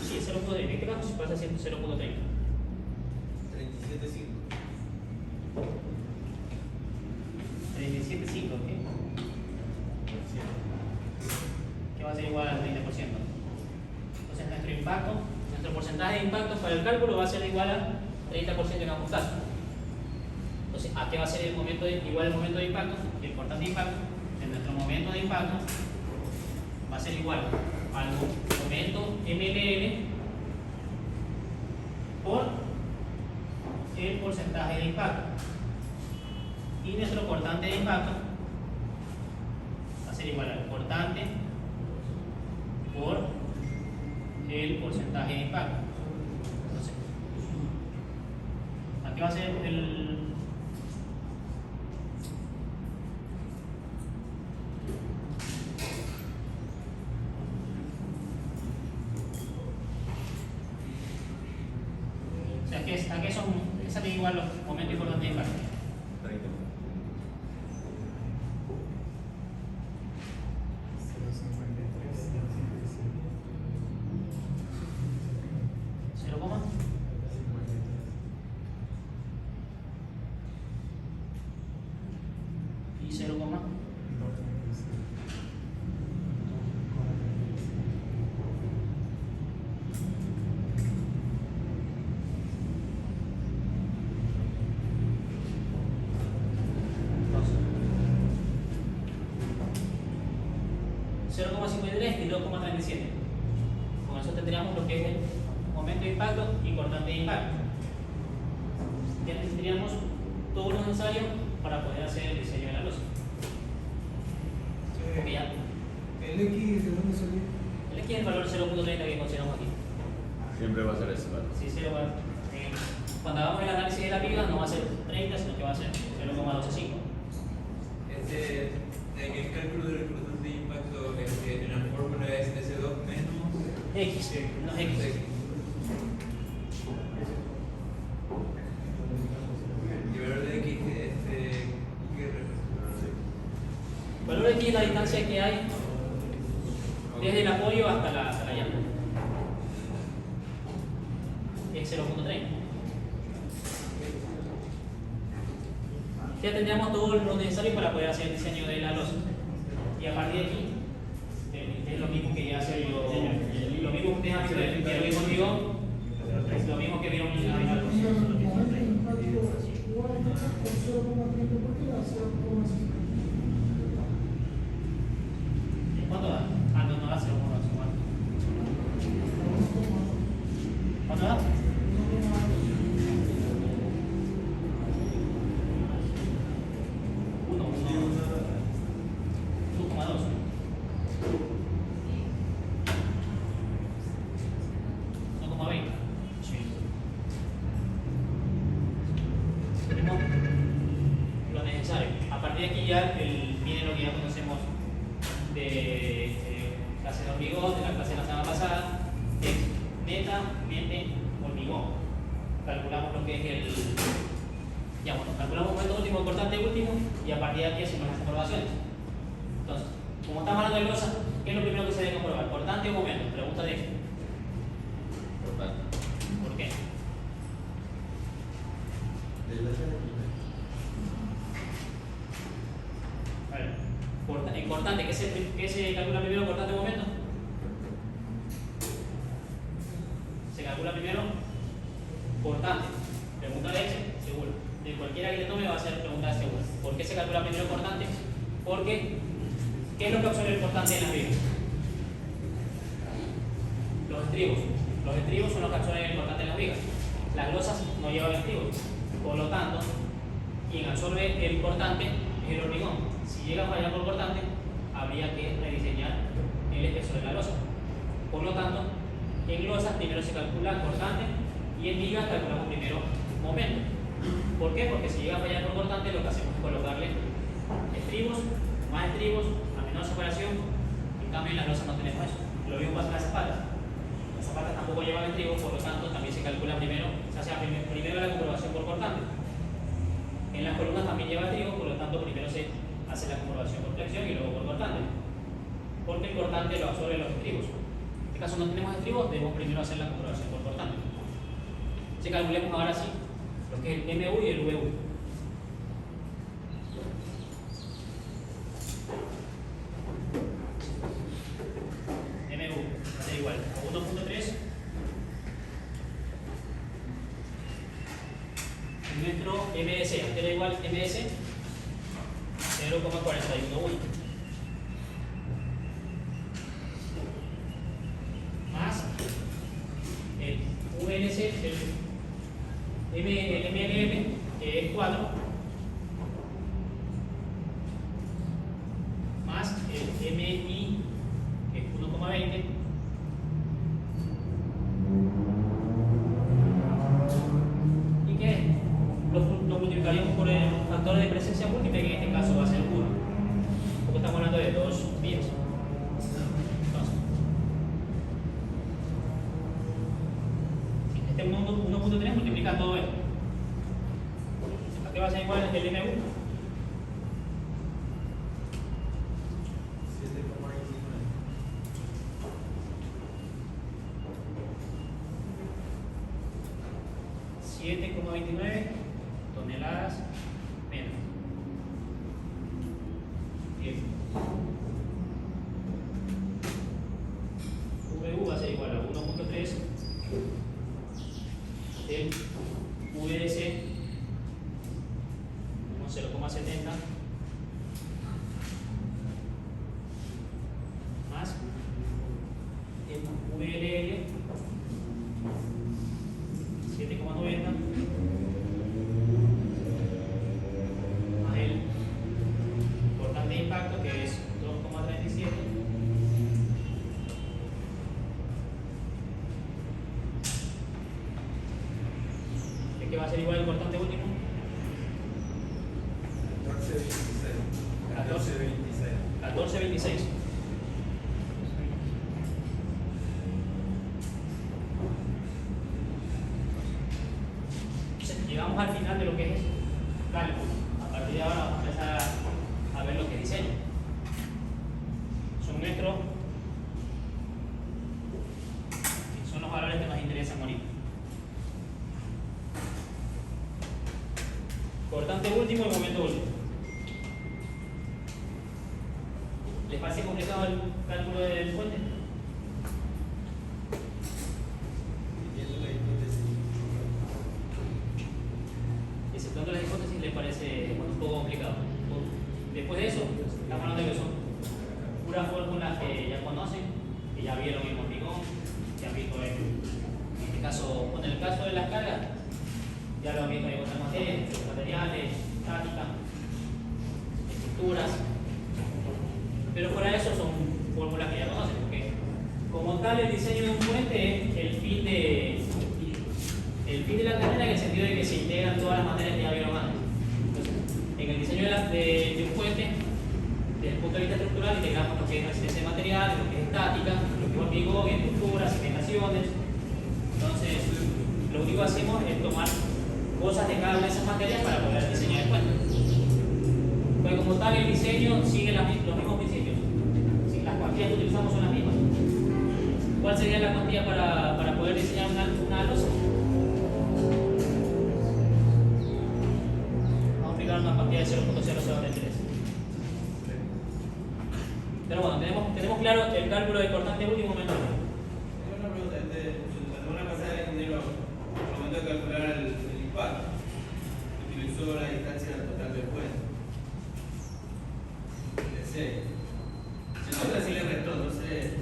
Sí, 0.30. En este caso se pasa siendo 0.30. 37.5. ¿Qué? Que va a ser igual al 30%. Entonces nuestro porcentaje de impacto para el cálculo va a ser igual a 30% en ambos casos. Entonces, ¿a qué va a ser igual el momento de impacto? El cortante de impacto de nuestro momento de impacto va a ser igual al momento MLL por el porcentaje de impacto. Y nuestro cortante de impacto va a ser igual al cortante por el porcentaje de impacto. Entonces, aquí va a ser o sea, ¿qué salen igual los momentos importantes de impacto? 30. 0, y 0, y 2,37. Con eso tendríamos lo que es el momento de impacto y cortante de impacto. Ya tendríamos todo lo necesario para poder hacer el diseño de la luz. Porque ya ¿El X de dónde salió? el X es el valor 0.30 que consideramos aquí. Siempre va a ser ese valor. Sí, cuando hagamos el análisis de la viga no va a ser 30, sino que va a ser 0,125. En el cálculo del cortante de impacto, en la fórmula es S2 menos X, no X. y el valor de X, ¿qué representa? El valor de X es la distancia que hay desde el apoyo hasta la llanta. Es 0.30. Ya tendríamos todo lo necesario para poder hacer el diseño de la losa. Y a partir de aquí, es lo mismo que ya hace lo mismo que ustedes han visto en el conmigo, es lo mismo que vieron en la losa. ¿Cuánto da? Ah, no da 0,1. ¿Cuánto da? de clase de hormigón, de la clase de la semana pasada, es netamente hormigón. Calculamos lo que es el. Ya bueno, calculamos momento último, cortante último, y a partir de aquí hacemos las comprobaciones. Entonces, como estamos hablando de losa, ¿qué es lo primero que se debe comprobar? ¿Cortante o momento? Pregunta de esto. Cortante. ¿Por qué? A ver, en cortante, ¿qué se calcula primero, cortante o momento? Se calcula primero cortante. Pregunta de ese, seguro. De cualquiera que le tome va a ser pregunta de seguro. ¿Por qué se calcula primero cortante? Porque, ¿qué es lo que absorbe el cortante en las vigas? Los estribos. Los estribos son los que absorben el cortante en las vigas. Las losas no llevan estribos. Por lo tanto, quien absorbe el cortante es el hormigón. Si llega a fallar por cortante, habría que rediseñar el espesor de la losa. Por lo tanto, en losas primero se calcula cortante y en vigas calculamos primero momento. ¿Por qué? Porque si llega a fallar por cortante, lo que hacemos es colocarle estribos, más estribos, a menor separación. En cambio, en las losas no tenemos eso. Lo mismo pasa en las zapatas. Las zapatas tampoco llevan estribos, por lo tanto, también se calcula primero, se hace primero la comprobación por cortante. En las columnas también lleva estribos, por lo tanto, primero se hace la comprobación por flexión y luego por cortante. Porque el cortante lo absorbe los estribos. En este caso no tenemos estribos, debemos primero hacer la comprobación por cortante. Si calculemos ahora sí lo que es el MU y el VU. MU va a ser igual a 1.3 nuestro MS, antes era igual MS 0,411 más el UNC, el MLM, que es 4, más el MI, que es 1,20, y que lo multiplicaríamos por el factor de presencia múltiple, que en este caso va a ser 1, porque estamos hablando de dos vías. Entonces, este 1.3 multiplica todo esto. ¿A qué va a ser igual el MU? 7,29 toneladas menos. Bien. VU va a ser igual a 1.3 del VS 0,70 más el VLL 7,90 más el cortante de impacto, que es 2,37 que va a ser igual al cortante último 14,26. Llegamos al final de lo que es cálculo. A partir de ahora vamos a empezar a ver lo que es diseño. Son los valores que nos interesan ahorita. Cortante último y momento último. ¿Les parece complicado el cálculo del puente? Exceptuando las hipótesis, les parece un poco complicado. Después de eso, estamos hablando de que son puras fórmulas que ya conocen, que ya vieron en hormigón, que han visto en este caso, en el caso de las cargas, ya lo han visto en otras materias, materiales, estática, estructuras. Pero fuera de eso son fórmulas que ya conocen, porque como tal el diseño de un puente es el fin de la carrera, en el sentido de que se integran todas las materias que ya vieron antes. Entonces, en el diseño de un puente, desde el punto de vista estructural integramos lo que es resistencia de materiales, lo que es estática, lo que es hormigón, estructuras, cimentaciones. Entonces, lo único que hacemos es tomar cosas de cada una de esas materias para poder diseñar el puente. Pues como tal, el diseño sigue los mismos principios. Si las cuantías que utilizamos son las mismas. ¿Cuál sería la cuantía para poder diseñar una losa? Vamos a aplicar una cuantía de 0.0023. Pero bueno, tenemos claro el cálculo de cortante último momento. Tengo una pregunta. La semana pasada el ingeniero, al momento de calcular el impacto, utilizó la distancia total del puente. De 6. Si no, así le restó, entonces.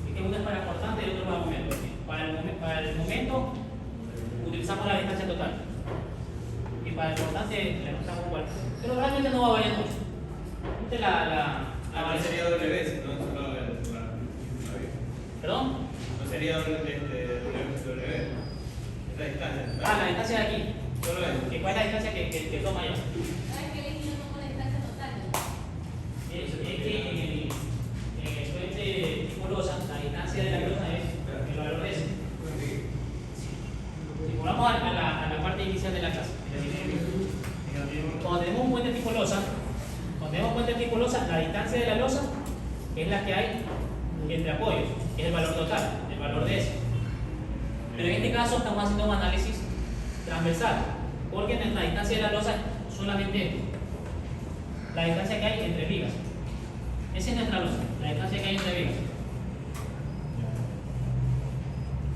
Es que uno es para cortante y otro para momento. Para el momento utilizamos la distancia total. Y para el cortante le restamos igual. Pero realmente no va a variar mucho. Esta es la No sería W, sino solo el. ¿Perdón? No sería W. Esta distancia. La distancia de aquí. Solo eso. ¿Cuál es la distancia que toma yo? ¿Sabes que el niño tomó la distancia total? Es que en el puente tipo losa, la distancia de la losa es el valor de ese. Si volvamos a la parte inicial de la clase. Cuando tenemos un puente tipo losa, la distancia de la losa es la que hay entre apoyos, que es el valor total, el valor de ese. Pero en este caso estamos haciendo un análisis transversal, porque la distancia de la losa es solamente la distancia que hay entre vigas. Esa es nuestra losa, la distancia que hay entre vigas.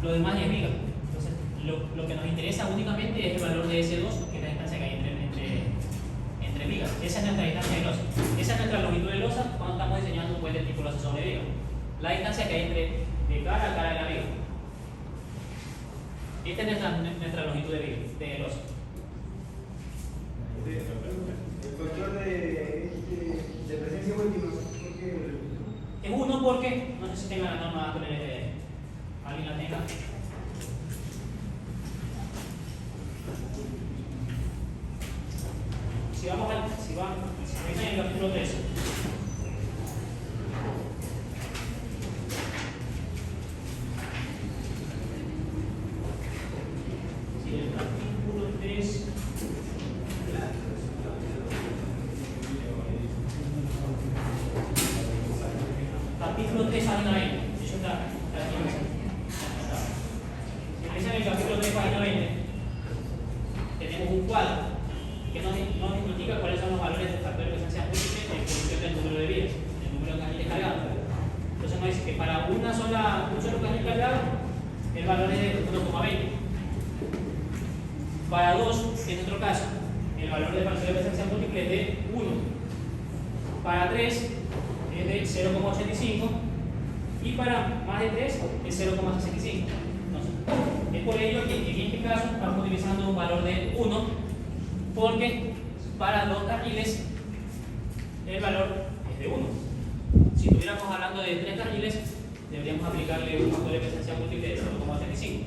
Lo demás es viga. Entonces, lo que nos interesa únicamente es el valor de S2, que es la distancia que hay entre vigas. Esa es nuestra distancia de losa. Esa es nuestra longitud de losa cuando estamos diseñando un puente tipo losa sobre viga. La distancia que hay de cara a cara de la viga. Esta es nuestra longitud de losa. El factor de presencia última, porque Es 1 porque, no sé si tenga la norma alguien la tenga. Si ven en el capítulo 3. Si el capítulo 3. Capítulo 3, página 20. Eso está aquí. Si revisan el capítulo 3, página 20, tenemos un cuadro que nos indica cuáles son los valores del factor de presencia múltiple en función del número de vías, del número de carriles cargados. Entonces nos dice que para un solo carril cargado, el valor es de 1,20. Para 2, en otro caso, el valor del factor de presencia múltiple es de 1. Para 3, es de 0,85. Y para más de 3, es 0,65. Entonces, es por ello que en este caso estamos utilizando un valor de 1. Porque para 2 carriles el valor es de 1. Si estuviéramos hablando de 3 carriles, deberíamos aplicarle un factor de presencia múltiple de 0,85.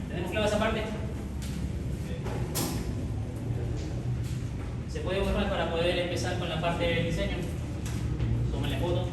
¿Tenemos claro esa parte? ¿Se puede borrar para poder empezar con la parte del diseño? Tómenle foto.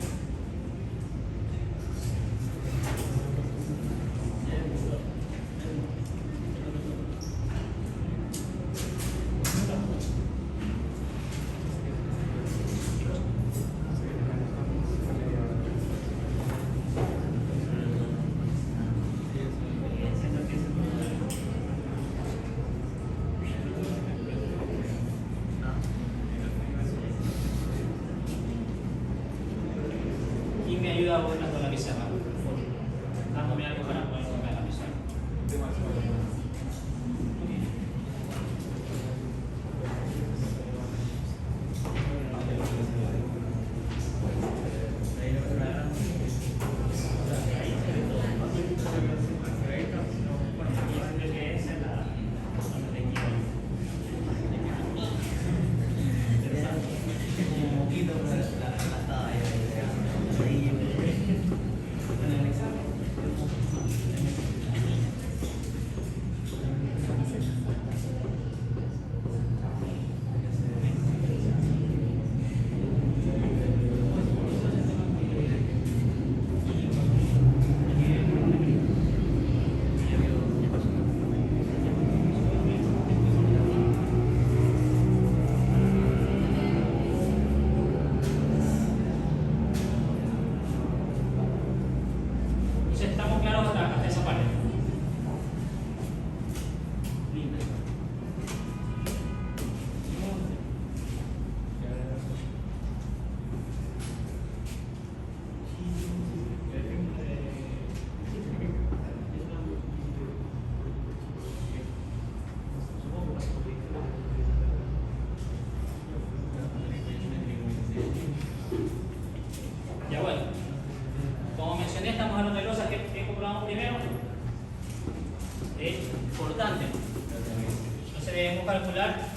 debemos calcular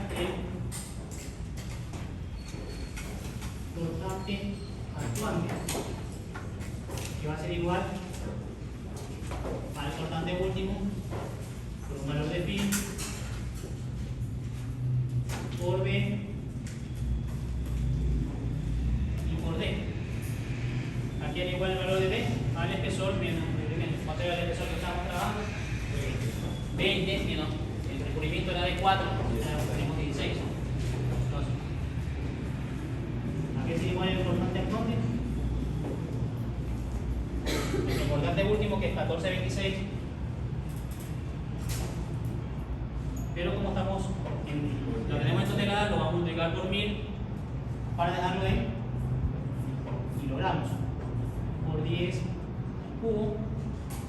el cortante actuante, que va a ser igual al cortante último por un valor de phi por B y por D. Aquí al igual el valor de D al espesor menos ¿cuánto era el espesor que estábamos trabajando? 20 menos el recubrimiento era de 4, tenemos 16. Entonces, aquí es igual el cortante actuante. Nuestro cortante último que es 1426. Pero como estamos lo tenemos en toneladas, lo vamos a multiplicar por 1000 para dejarlo en kilogramos por 10 cubo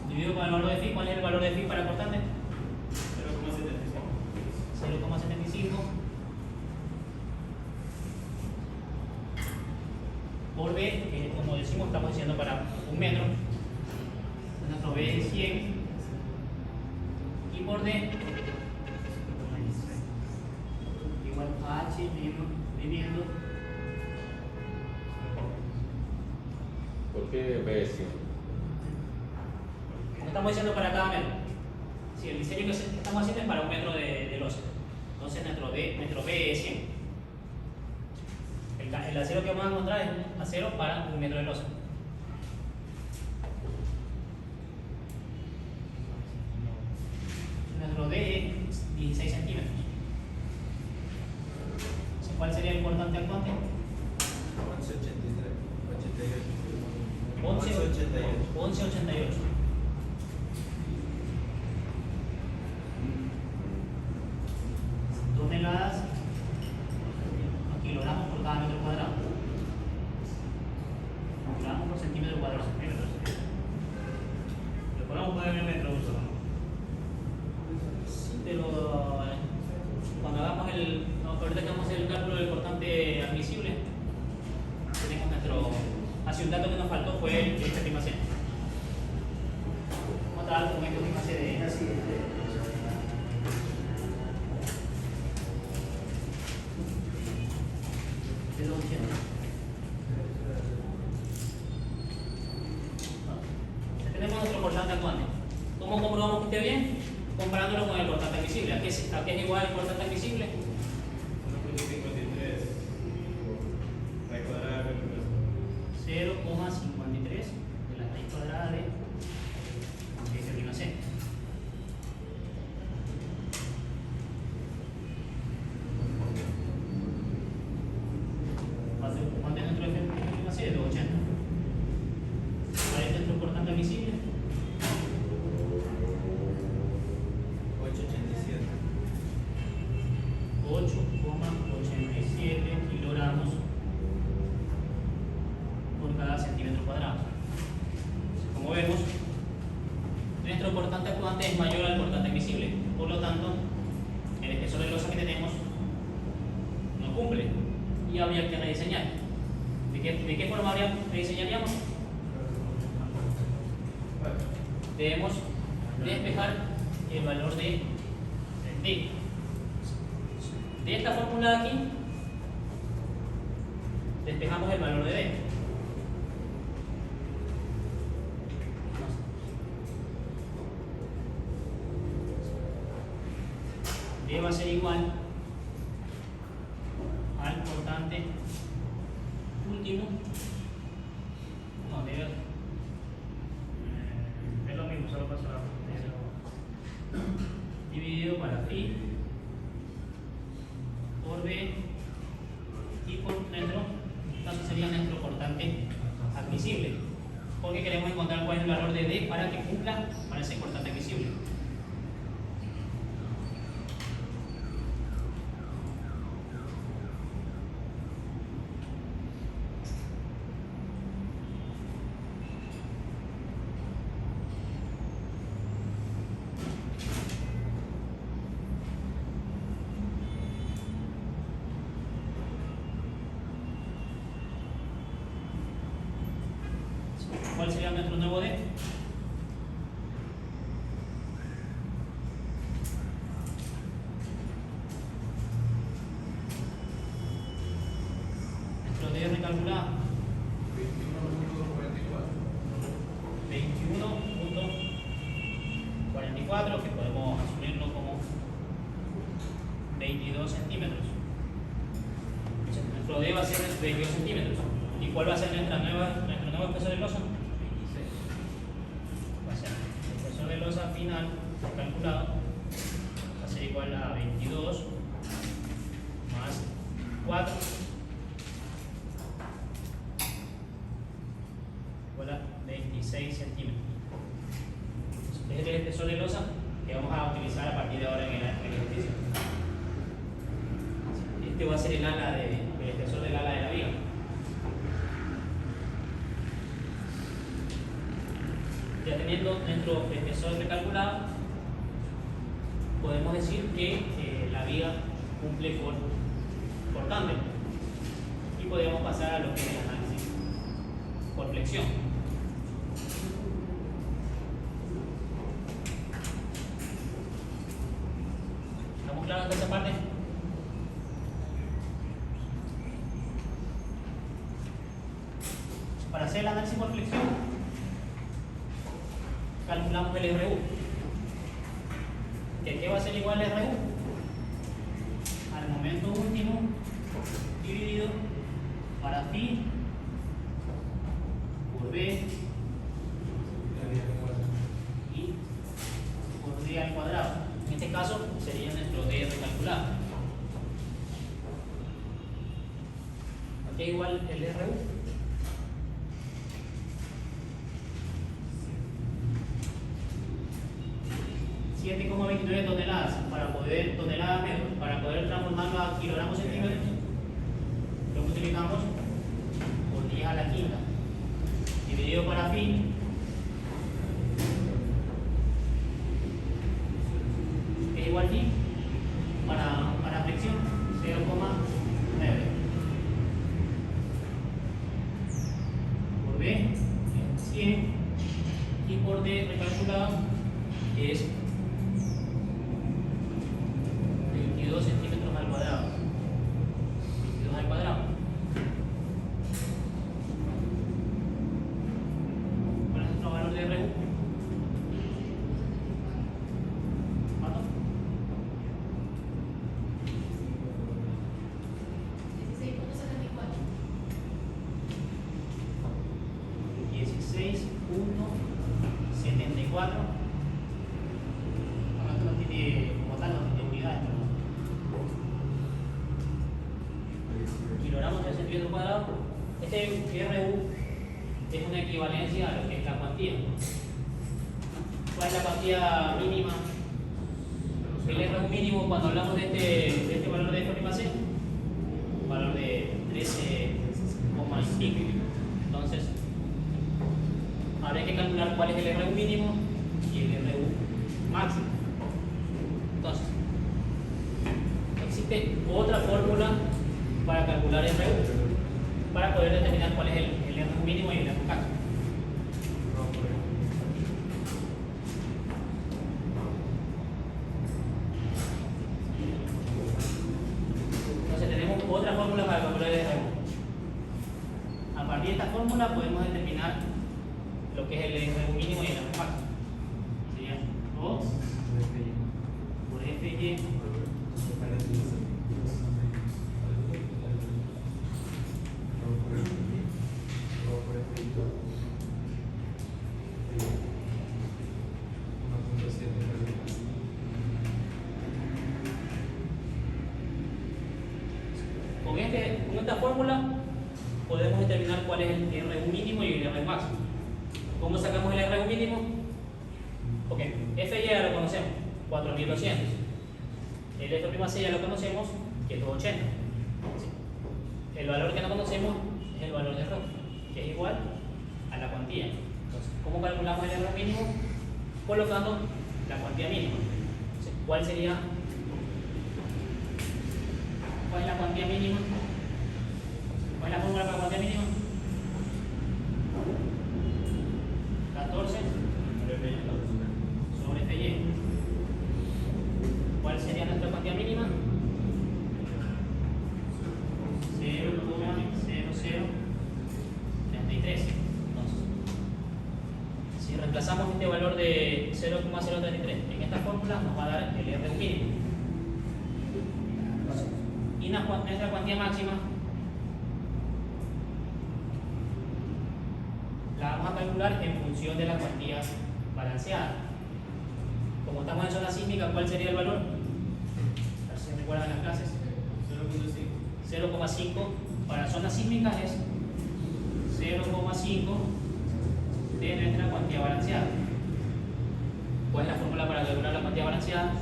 dividido por el valor de phi. ¿Cuál es el valor de phi para cortante? 0,75. 0,75 por B, que como decimos estamos diciendo para un metro. Nuestro B es 100 y por D igual a H dividiendo. ¿Por qué ves? Como estamos diciendo para cada metro. Si el diseño que estamos haciendo es para un metro de losa, entonces nuestro B es 100. El acero que vamos a encontrar es un acero para un metro de losa. Nuestro D es 16 centímetros. ¿Cuál sería el cortante actuante? 11,88. Toneladas a kilogramos por cada metro cuadrado. Kilogramos por centímetro cuadrado. Lo podemos poner en metro uso, ¿no? Sí, pero cuando hagamos ahorita que vamos a hacer el cálculo del cortante admisible, tenemos nuestro. Así un dato que nos faltó fue esta prima C. Vamos a trabajar con esta prima C de 0,80. Tenemos nuestro cortante actuante. ¿Cómo comprobamos que esté bien? Comparándolo con el cortante admisible. ¿A qué es igual el cortante admisible? 1,53 raíz cuadrada de 0,53 de la raíz cuadrada de F prima C. ¿Cuánto es nuestro F prima C? 280. ¿Cuál es nuestro cortante admisible? 8,87 kilogramos por cada centímetro cuadrado. Como vemos, nuestro cortante actuante es mayor al cortante admisible, por lo tanto, el espesor de losa que tenemos no cumple y habría que rediseñar. ¿De qué forma rediseñaríamos? Debemos despejar el valor de D. De esta fórmula de aquí, despejamos el valor de D. D va a ser igual al cortante último. No, debe. Es lo mismo, solo pasa la Dividido para phi por B y por nuestro, entonces sería nuestro cortante admisible, porque queremos encontrar cuál es el valor de D para que cumpla para ese cortante admisible. ¿Cuál sería nuestro nuevo D? 4, que podemos asumirlo como 22 centímetros. Entonces, nuestro D va a ser 22 centímetros. ¿Y cuál va a ser nuestro nuevo espesor de losa? 26. Va a ser el espesor de losa final calculado, va a ser igual a 22 más 4 igual a 26 centímetros. Este es el espesor de losa que vamos a utilizar a partir de ahora en el ejercicio. Este va a ser el espesor del ala de la viga. Ya teniendo nuestro espesor recalculado, podemos decir que la viga cumple por tándem y podemos pasar a lo que es el análisis por flexión. ¿Estamos claros de esa parte? Para hacer el análisis por flexión, calculamos el RU. ¿Qué va a ser igual al RU? Al momento último dividido para phi por B y por D al cuadrado. En este caso sería nuestro D recalculado. Aquí es igual el RU. 7,29 toneladas para poder transformarlo a kilogramos centímetros. Lo multiplicamos por 10 a la quinta dividido para phi es igual a phi para flexión 0,9 por B es 100 y por D recalculado es 22 centímetros al cuadrado. 22 al cuadrado. ¿Cuál es nuestro valor de RU? ¿Cuánto? 16.74. 16.74. No tiene como tal, no tiene unidades, pero kilogramos de centímetro cuadrado. Este RU es una equivalencia a lo que es la cuantía. ¿Cuál es la cuantía mínima? El RU mínimo cuando hablamos de este valor de F' C, valor de 13,5. Entonces, habría que calcular cuál es el RU mínimo y el RU máximo. Entonces, existe otra fórmula para calcular el RU, para poder determinar cuál es el RU mínimo y el RU máximo. Entonces tenemos otra fórmula para calcular el RU. A partir de esta fórmula podemos determinar lo que es el RU mínimo y el RU máximo. Sería O por FY con esta fórmula podemos determinar cuál es el RU mínimo y el RU máximo. ¿Cómo sacamos el RU mínimo? Ok, FY ya lo conocemos, 4200. El F' ya lo conocemos, que es 280. ¿Sí? El valor que no conocemos es el valor de RU, que es igual a la cuantía. Entonces, ¿cómo calculamos el RU mínimo? Colocando la cuantía mínima. Entonces, ¿cuál es la cuantía mínima? ¿Cuál es la fórmula para la cuantía mínima? 14 sobre FY. ¿Cuál sería nuestra cuantía mínima? 0,0033. Entonces, si reemplazamos este valor de 0,033 en esta fórmula nos va a dar el R mínimo. Y nuestra cuantía máxima la vamos a calcular en función de la cuantía balanceada. Como estamos en zona sísmica, ¿cuál sería el valor? A ver si recuerdan las clases. 0,5 para zonas sísmicas es 0,5 de nuestra cuantía balanceada. ¿Cuál es la fórmula para calcular la cuantía balanceada?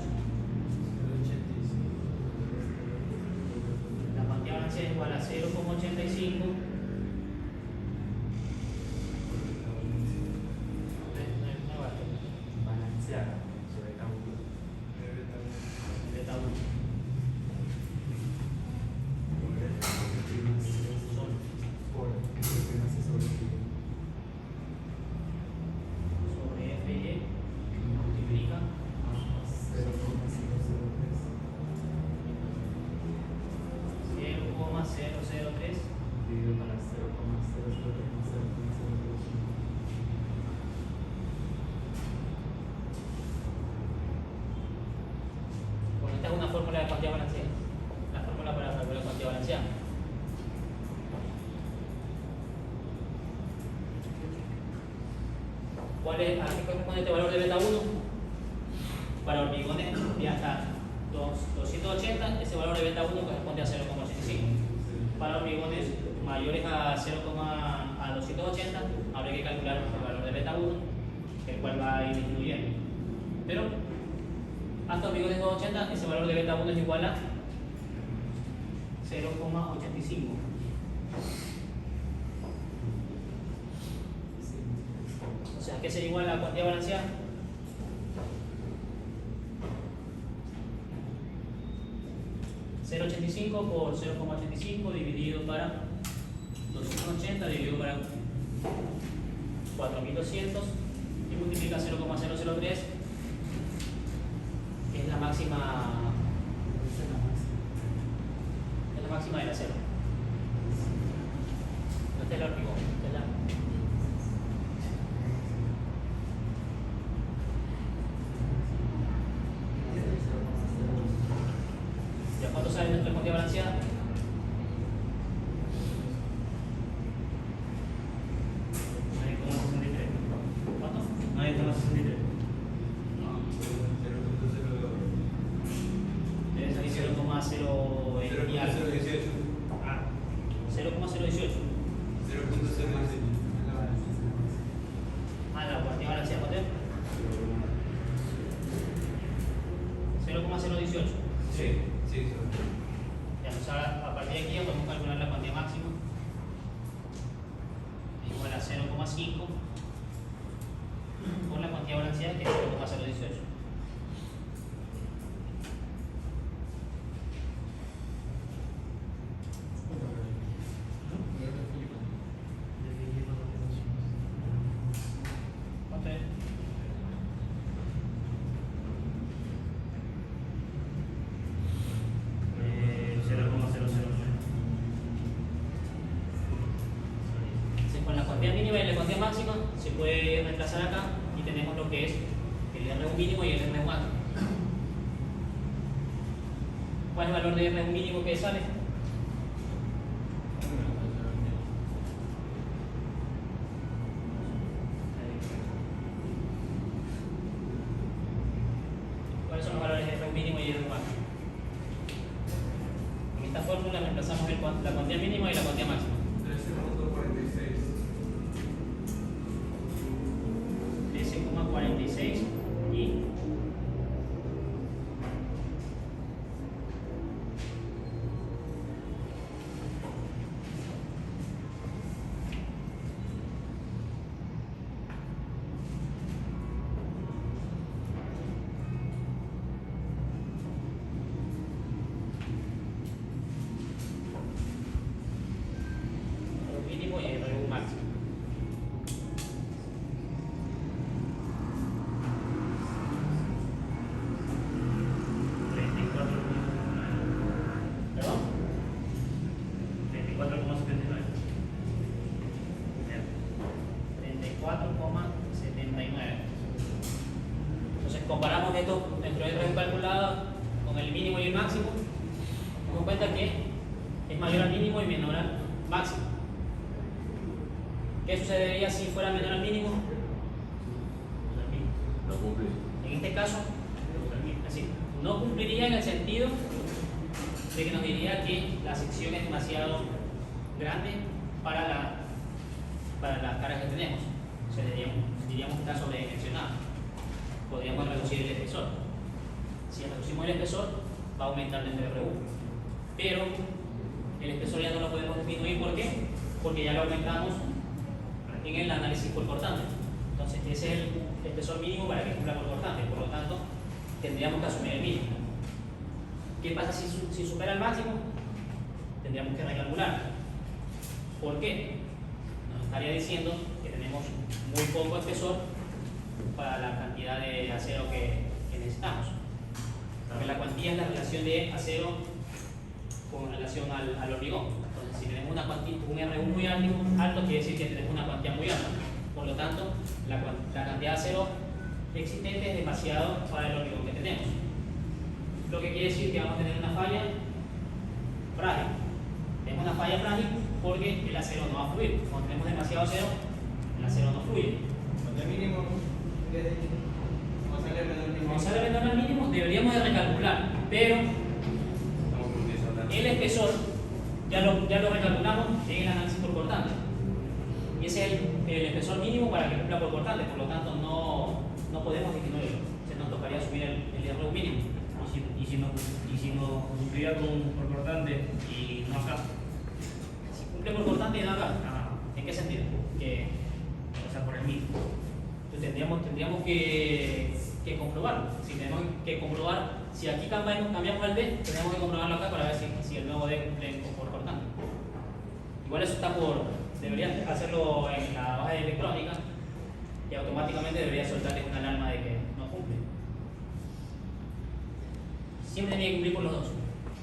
La cuantía balanceada es igual a 0,85 Balanceada sobre tabú. beta 1 sobre FY multiplica 0,003 dividido para 0,003. Bueno, esta es una fórmula de cuantía balanceada. La fórmula para calcular cuantía balanceada. ¿A qué corresponde este valor de beta 1? Para hormigones de hasta 280, ese valor de beta 1 corresponde a 0,85. Para hormigones mayores a 280, habrá que calcular el valor de beta 1, el cual va a ir disminuyendo. Pero hasta hormigones 280, ese valor de beta 1 es igual a 0,85. O sea, ¿qué sería igual a la cuantía balanceada? $0,85 por 0,85 dividido para 280 dividido para 4.200 y multiplica 0,003, que es la máxima. Es la máxima de la cero. No está el hormigón, está la. ¿Ya cuánto sale nuestra cuantía balanceada? ¿Cuánto? 9,63. Debe salir 0,0 y algo. 0,018. Ah, 0,018. 0,018. Ah, la cuantía balanceada, ¿cuánto es? 0,018. Sí, sí, Ya, pues ahora, a partir de aquí ya podemos calcular la cuantía máxima. Es igual a 0,5 con la cuantía balanceada que es 0,018. ¿Cuánto es? Con la cuantía mínima y la cuantía máxima se puede reemplazar acá y tenemos lo que es el R1 mínimo y el R1 máximo. ¿Cuál es el valor de R1 mínimo que sale? ¿Cuáles son los valores de R1 mínimo y R1 máximo? En esta fórmula reemplazamos la cuantía mínima y la cuantía máxima. 13,46 y el mínimo y el máximo. nuestro RU calculado con el mínimo y el máximo, nos damos cuenta que es mayor al mínimo y menor al máximo. ¿Qué sucedería si fuera menor al mínimo? No cumple. En este caso, así, no cumpliría en el sentido de que nos diría que la sección es demasiado grande para las cargas que tenemos. O sea, diríamos que está sobredimensionado. Podríamos reducir el espesor. Si reducimos el espesor, va a aumentar nuestro RU. Pero el espesor ya no lo podemos disminuir. ¿Por qué? Porque ya lo aumentamos en el análisis por cortante. Entonces, ese es el espesor mínimo para que cumpla por cortante. Por lo tanto, tendríamos que asumir el mínimo. ¿Qué pasa si supera el máximo? Tendríamos que recalcular. ¿Por qué? Nos estaría diciendo que tenemos muy poco espesor para la cantidad de acero que necesitamos. Porque la cuantía es la relación de acero con relación al hormigón. Entonces, si tenemos un RU muy alto, quiere decir que tenemos una cuantía muy alta. Por lo tanto, la cantidad de acero existente es demasiado para el hormigón que tenemos. Lo que quiere decir que vamos a tener una falla frágil. Tenemos una falla frágil porque el acero no va a fluir. Cuando tenemos demasiado acero, el acero no fluye. Cuando el mínimo, como sale menor al mínimo. Como sale menor al mínimo, deberíamos de recalcular, pero el espesor ya lo recalculamos en el análisis por cortante. Y ese es el espesor mínimo para que cumpla por cortante, por lo tanto no podemos disminuirlo. Se nos tocaría subir el RU mínimo. Y si no cumpliría por cortante y no acá. Si cumple por cortante y no acá. Ah, ¿En qué sentido? Que o sea, por el mismo. entonces tendríamos que comprobarlo. Si tenemos que comprobar, si aquí cambiamos el D, tenemos que comprobarlo acá para ver si el nuevo D cumple por cortante. Igual eso está debería hacerlo en la hoja de electrónica y automáticamente debería soltarle una alarma de que no cumple. Siempre tiene que cumplir por los dos.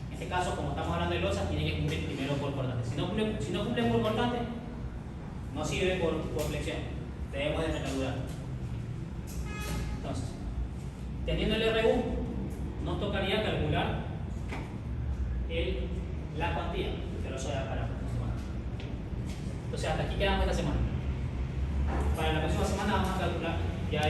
En este caso, como estamos hablando de losas, tiene que cumplir primero por cortante. Si no cumple por cortante, no sirve por flexión. Debemos de recalcular. Entonces, teniendo el RU, nos tocaría calcular la cuantía, pero eso ya para la próxima semana. Entonces, hasta aquí quedamos esta semana. Para la próxima semana vamos a calcular ya